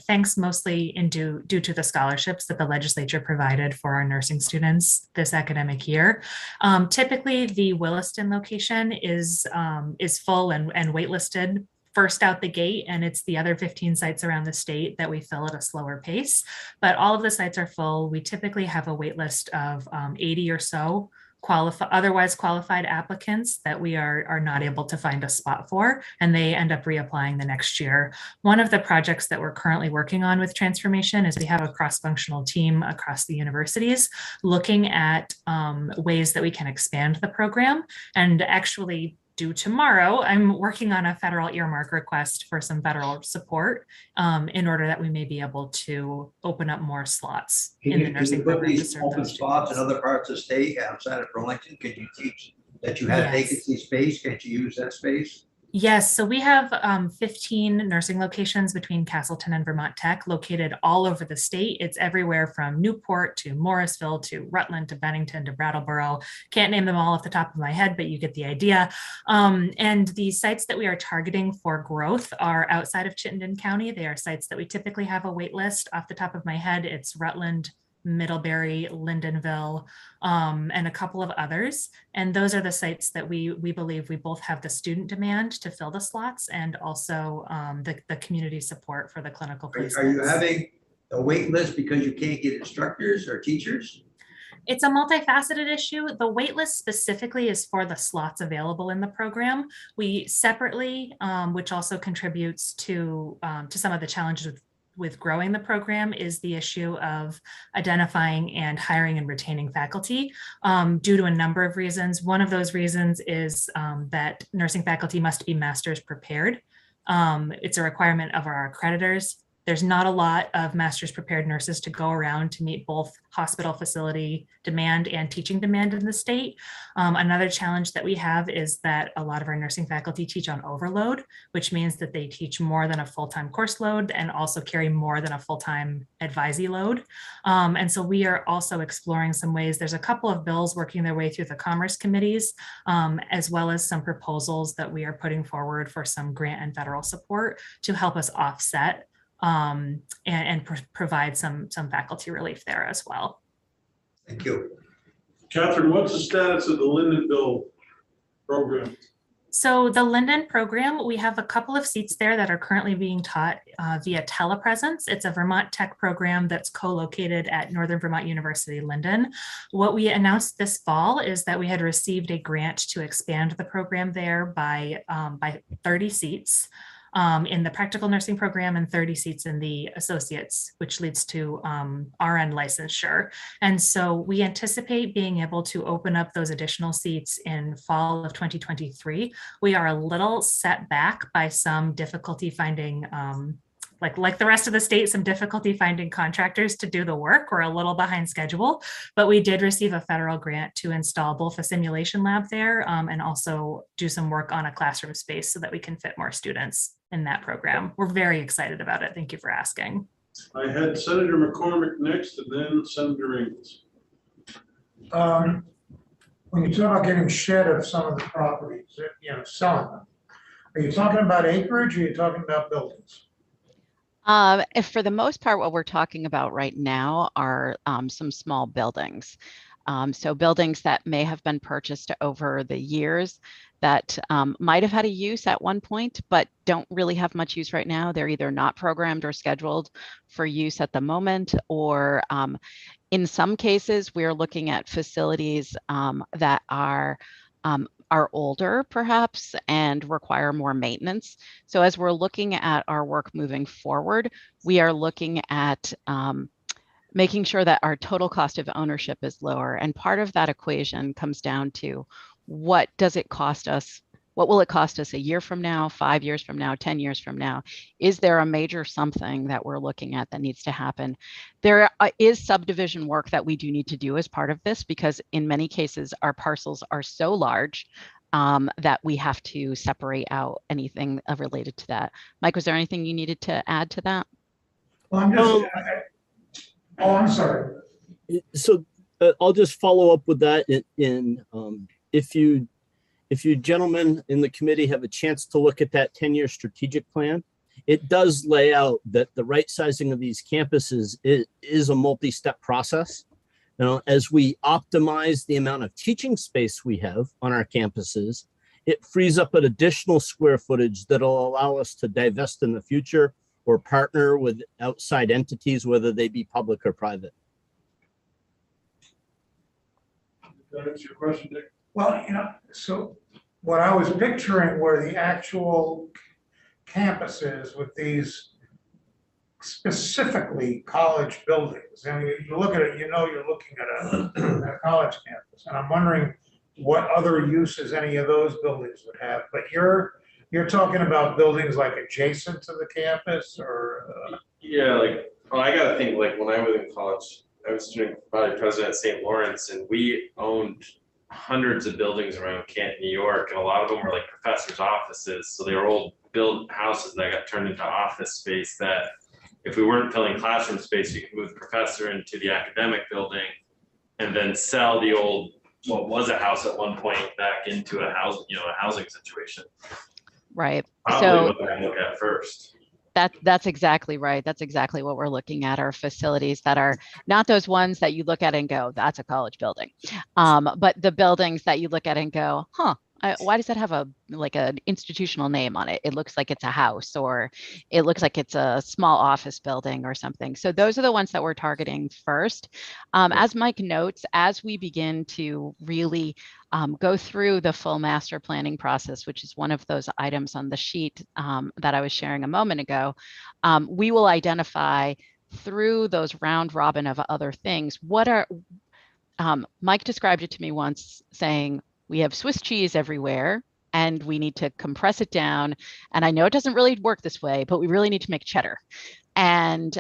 thanks mostly due to the scholarships that the legislature provided for our nursing students this academic year. Typically, the Williston location is full and waitlisted first out the gate, and it's the other 15 sites around the state that we fill at a slower pace. But all of the sites are full. We typically have a wait list of 80 or so otherwise qualified applicants that we are not able to find a spot for, and they end up reapplying the next year. One of the projects that we're currently working on with transformation is we have a cross-functional team across the universities looking at ways that we can expand the program. And actually, due tomorrow, I'm working on a federal earmark request for some federal support in order that we may be able to open up more slots in the nursing program. These open spots in other parts of the state outside of Burlington, could you teach that you have vacancy space? Can't you use that space? Yes, so we have 15 nursing locations between Castleton and Vermont Tech located all over the state. It's everywhere from Newport to Morrisville to Rutland to Bennington to Brattleboro. Can't name them all off the top of my head, but you get the idea. And the sites that we are targeting for growth are outside of Chittenden County. They are sites that we typically have a wait list. Off the top of my head, it's Rutland, Middlebury, Lyndonville, and a couple of others. And those are the sites that we believe we both have the student demand to fill the slots and also the community support for the clinical placements. Are you having a wait list because you can't get instructors or teachers? It's a multifaceted issue. The wait list specifically is for the slots available in the program. We separately, which also contributes to some of the challenges with growing the program, is the issue of identifying and hiring and retaining faculty due to a number of reasons. One of those reasons is that nursing faculty must be master's prepared. It's a requirement of our accreditors. There's not a lot of master's prepared nurses to go around to meet both hospital facility demand and teaching demand in the state. Another challenge that we have is that a lot of our nursing faculty teach on overload, which means that they teach more than a full-time course load and also carry more than a full-time advisee load. And so we are also exploring some ways. There's a couple of bills working their way through the commerce committees, as well as some proposals that we are putting forward for some grant and federal support to help us offset and provide some faculty relief there as well. Thank you. Catherine, what's the status of the Lyndonville program? So the Linden program, we have a couple of seats there that are currently being taught via telepresence. It's a Vermont tech program that's co-located at Northern Vermont University, Linden. What we announced this fall is that we had received a grant to expand the program there by 30 seats. In the practical nursing program and 30 seats in the associates, which leads to RN licensure. And so we anticipate being able to open up those additional seats in fall of 2023. We are a little set back by some difficulty finding like the rest of the state, some difficulty finding contractors to do the work. We're a little behind schedule, but we did receive a federal grant to install both a simulation lab there and also do some work on a classroom space so that we can fit more students in that program. We're very excited about it. Thank you for asking. I had Senator McCormick next and then Senator Ingles. When you talk about getting shed of some of the properties, selling them, are you talking about acreage or are you talking about buildings? If for the most part, what we're talking about right now are some small buildings. So buildings that may have been purchased over the years that might have had a use at one point, but don't really have much use right now. They're either not programmed or scheduled for use at the moment, or in some cases, we're looking at facilities that are older perhaps and require more maintenance. So as we're looking at our work moving forward, we are looking at making sure that our total cost of ownership is lower. And part of that equation comes down to what does it cost us? What will it cost us a year from now, 5 years from now, 10 years from now? Is there a major something that we're looking at that needs to happen? There is subdivision work that we do need to do as part of this, because in many cases, our parcels are so large that we have to separate out anything related to that. Mike, was there anything you needed to add to that? Well, I'm sorry. So I'll just follow up with that. If you gentlemen in the committee have a chance to look at that 10-year strategic plan, it does lay out that the right sizing of these campuses is a multi-step process. As we optimize the amount of teaching space we have on our campuses, it frees up an additional square footage that'll allow us to divest in the future or partner with outside entities, whether they be public or private. That answer your question, Dick? Well, so what I was picturing were the actual campuses with these specifically college buildings. And you look at it, you're looking at a college campus. And I'm wondering what other uses any of those buildings would have. But you're talking about buildings like adjacent to the campus, or Yeah, I gotta think, when I was in college, I was student body president at St. Lawrence, and we owned hundreds of buildings around Canton, New York, and a lot of them were like professors' offices. So they were old built houses that got turned into office space that if we weren't filling classroom space, you could move the professor into the academic building and then sell the old, what was a house at one point, back into a housing situation. Right. Probably So what I look at first. that's exactly right. That's exactly what we're looking at, are facilities that are not those ones that you look at and go, that's a college building. But the buildings that you look at and go, why does that have an institutional name on it? It looks like it's a house, or it looks like it's a small office building or something. So those are the ones that we're targeting first. As Mike notes, as we begin to really go through the full master planning process, which is one of those items on the sheet that I was sharing a moment ago, we will identify through those round robin of other things. Mike described it to me once saying, we have Swiss cheese everywhere and we need to compress it down. And I know it doesn't really work this way, but we really need to make cheddar. And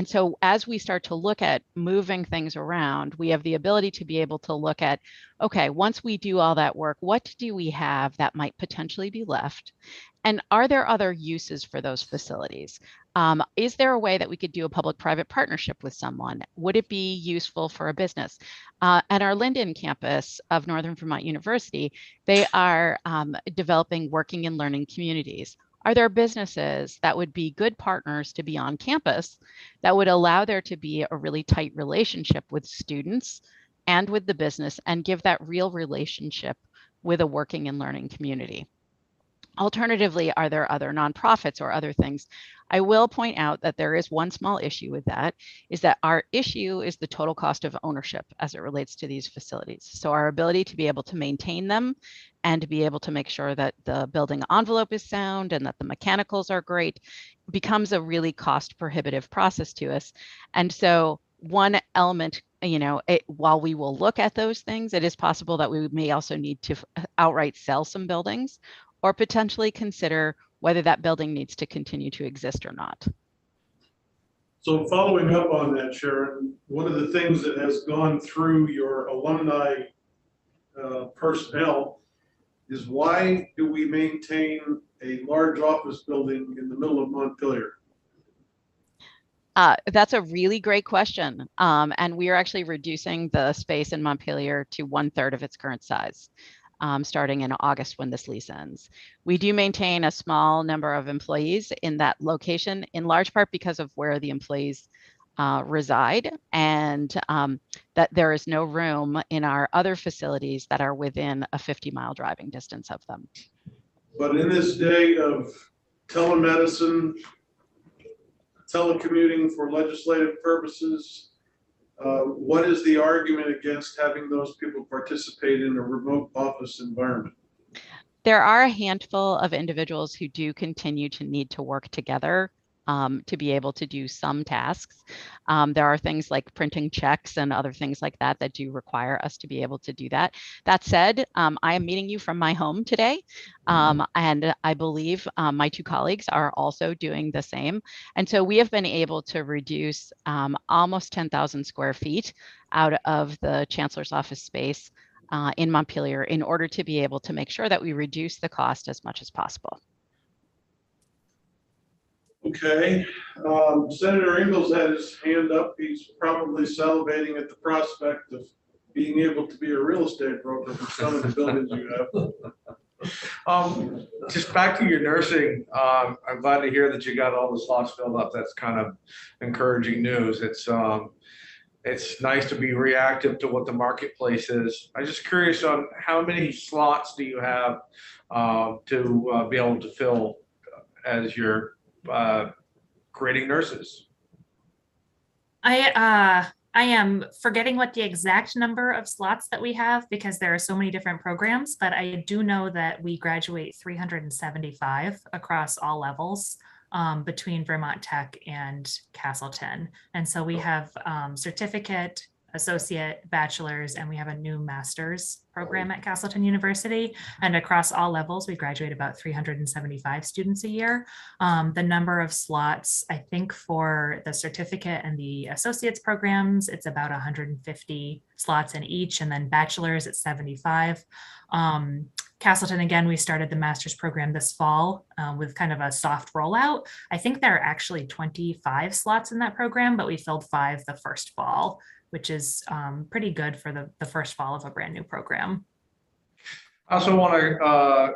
so as we start to look at moving things around, we have the ability to be able to look at, okay, once we do all that work, what do we have that might potentially be left? And are there other uses for those facilities? Is there a way that we could do a public-private partnership with someone? Would it be useful for a business? At our Linden campus of Northern Vermont University, they are developing working and learning communities. Are there businesses that would be good partners to be on campus that would allow there to be a really tight relationship with students and with the business, and give that real relationship with a working and learning community? Alternatively, are there other nonprofits or other things? I will point out that there is one small issue with that, is that our issue is the total cost of ownership as it relates to these facilities. So our ability to be able to maintain them and to be able to make sure that the building envelope is sound and that the mechanicals are great becomes a really cost prohibitive process to us. And so one element, while we will look at those things, it is possible that we may also need to outright sell some buildings or potentially consider whether that building needs to continue to exist or not. So following up on that, Sharon, one of the things that has gone through your alumni personnel is, why do we maintain a large office building in the middle of Montpelier? That's a really great question. And we are actually reducing the space in Montpelier to 1/3 of its current size. Starting in August when this lease ends. We do maintain a small number of employees in that location, in large part because of where the employees reside, and that there is no room in our other facilities that are within a 50-mile driving distance of them. But in this day of telemedicine, telecommuting for legislative purposes, what is the argument against having those people participate in a remote office environment? There are a handful of individuals who do continue to need to work together to be able to do some tasks. There are things like printing checks and other things like that that do require us to be able to do that. That said, I am meeting you from my home today, and I believe my two colleagues are also doing the same. And so we have been able to reduce almost 10,000 square feet out of the Chancellor's office space in Montpelier in order to be able to make sure that we reduce the cost as much as possible. Okay, Senator Ingalls had his hand up. He's probably salivating at the prospect of being able to be a real estate broker for some of the buildings you have. Just back to your nursing, I'm glad to hear that you got all the slots filled up. That's kind of encouraging news. It's nice to be reactive to what the marketplace is. I'm just curious on how many slots do you have to be able to fill as you're creating nurses? I am forgetting what the exact number of slots that we have because there are so many different programs, but I do know that we graduate 375 across all levels between Vermont Tech and Castleton. And so we have certificate, associate, bachelor's, and we have a new master's program at Castleton University. And across all levels, we graduate about 375 students a year. The number of slots, I think for the certificate and the associate's programs, it's about 150 slots in each, and then bachelor's at 75. Castleton, again, we started the master's program this fall with kind of a soft rollout. I think there are actually 25 slots in that program, but we filled 5 the first fall, which is pretty good for the first fall of a brand new program. I also want to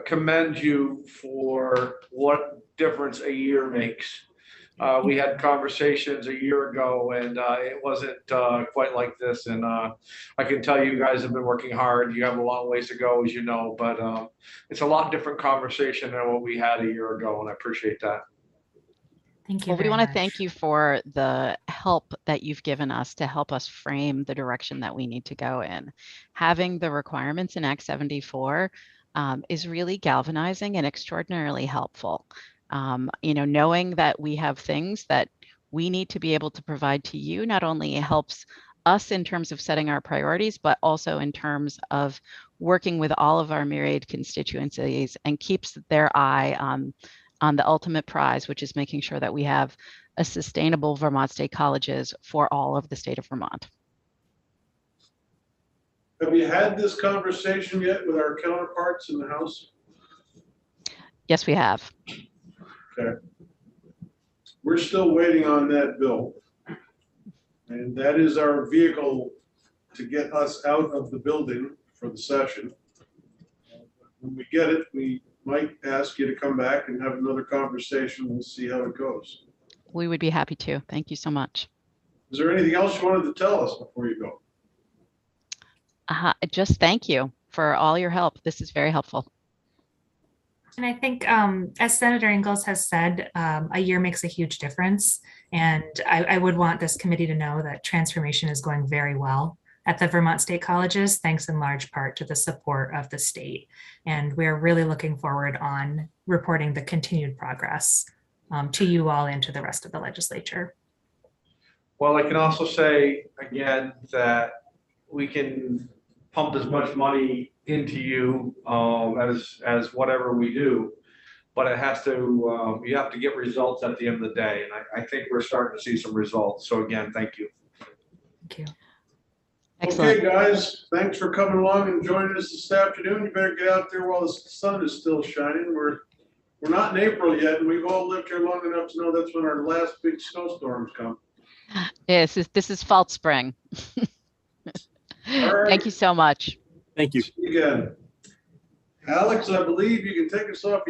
commend you for what difference a year makes. We had conversations a year ago and it wasn't quite like this. And I can tell you guys have been working hard. You have a long ways to go, as you know, but it's a lot different conversation than what we had a year ago. And I appreciate that. Thank you. Well, we want to thank you for the help that you've given us to help us frame the direction that we need to go in. Having the requirements in Act 74 is really galvanizing and extraordinarily helpful. Knowing that we have things that we need to be able to provide to you not only helps us in terms of setting our priorities, but also in terms of working with all of our myriad constituencies and keeps their eye on the ultimate prize, which is making sure that we have a sustainable Vermont State Colleges for all of the state of Vermont. Have you had this conversation yet with our counterparts in the House? Yes, we have. Okay. We're still waiting on that bill. And that is our vehicle to get us out of the building for the session. When we get it, we might ask you to come back and have another conversation. We'll see how it goes. We would be happy to. Thank you so much. Is there anything else you wanted to tell us before you go? Just thank you for all your help. This is very helpful. And I think, as Senator Ingalls has said, a year makes a huge difference. And I would want this committee to know that transformation is going very well at the Vermont State Colleges, thanks in large part to the support of the state. And we're really looking forward on reporting the continued progress to you all and to the rest of the legislature. Well, I can also say again that we can pump as much money into you as whatever we do, but it has to, you have to get results at the end of the day. And I think we're starting to see some results. So again, thank you. Thank you. Excellent. Okay, guys, thanks for coming along and joining us this afternoon. You better get out there while the sun is still shining. We're not in April yet, and we've all lived here long enough to know that's when our last big snowstorms come. Yes, this is fall spring. All right. Thank you so much. Thank you. See you again. Alex, I believe you can take us off of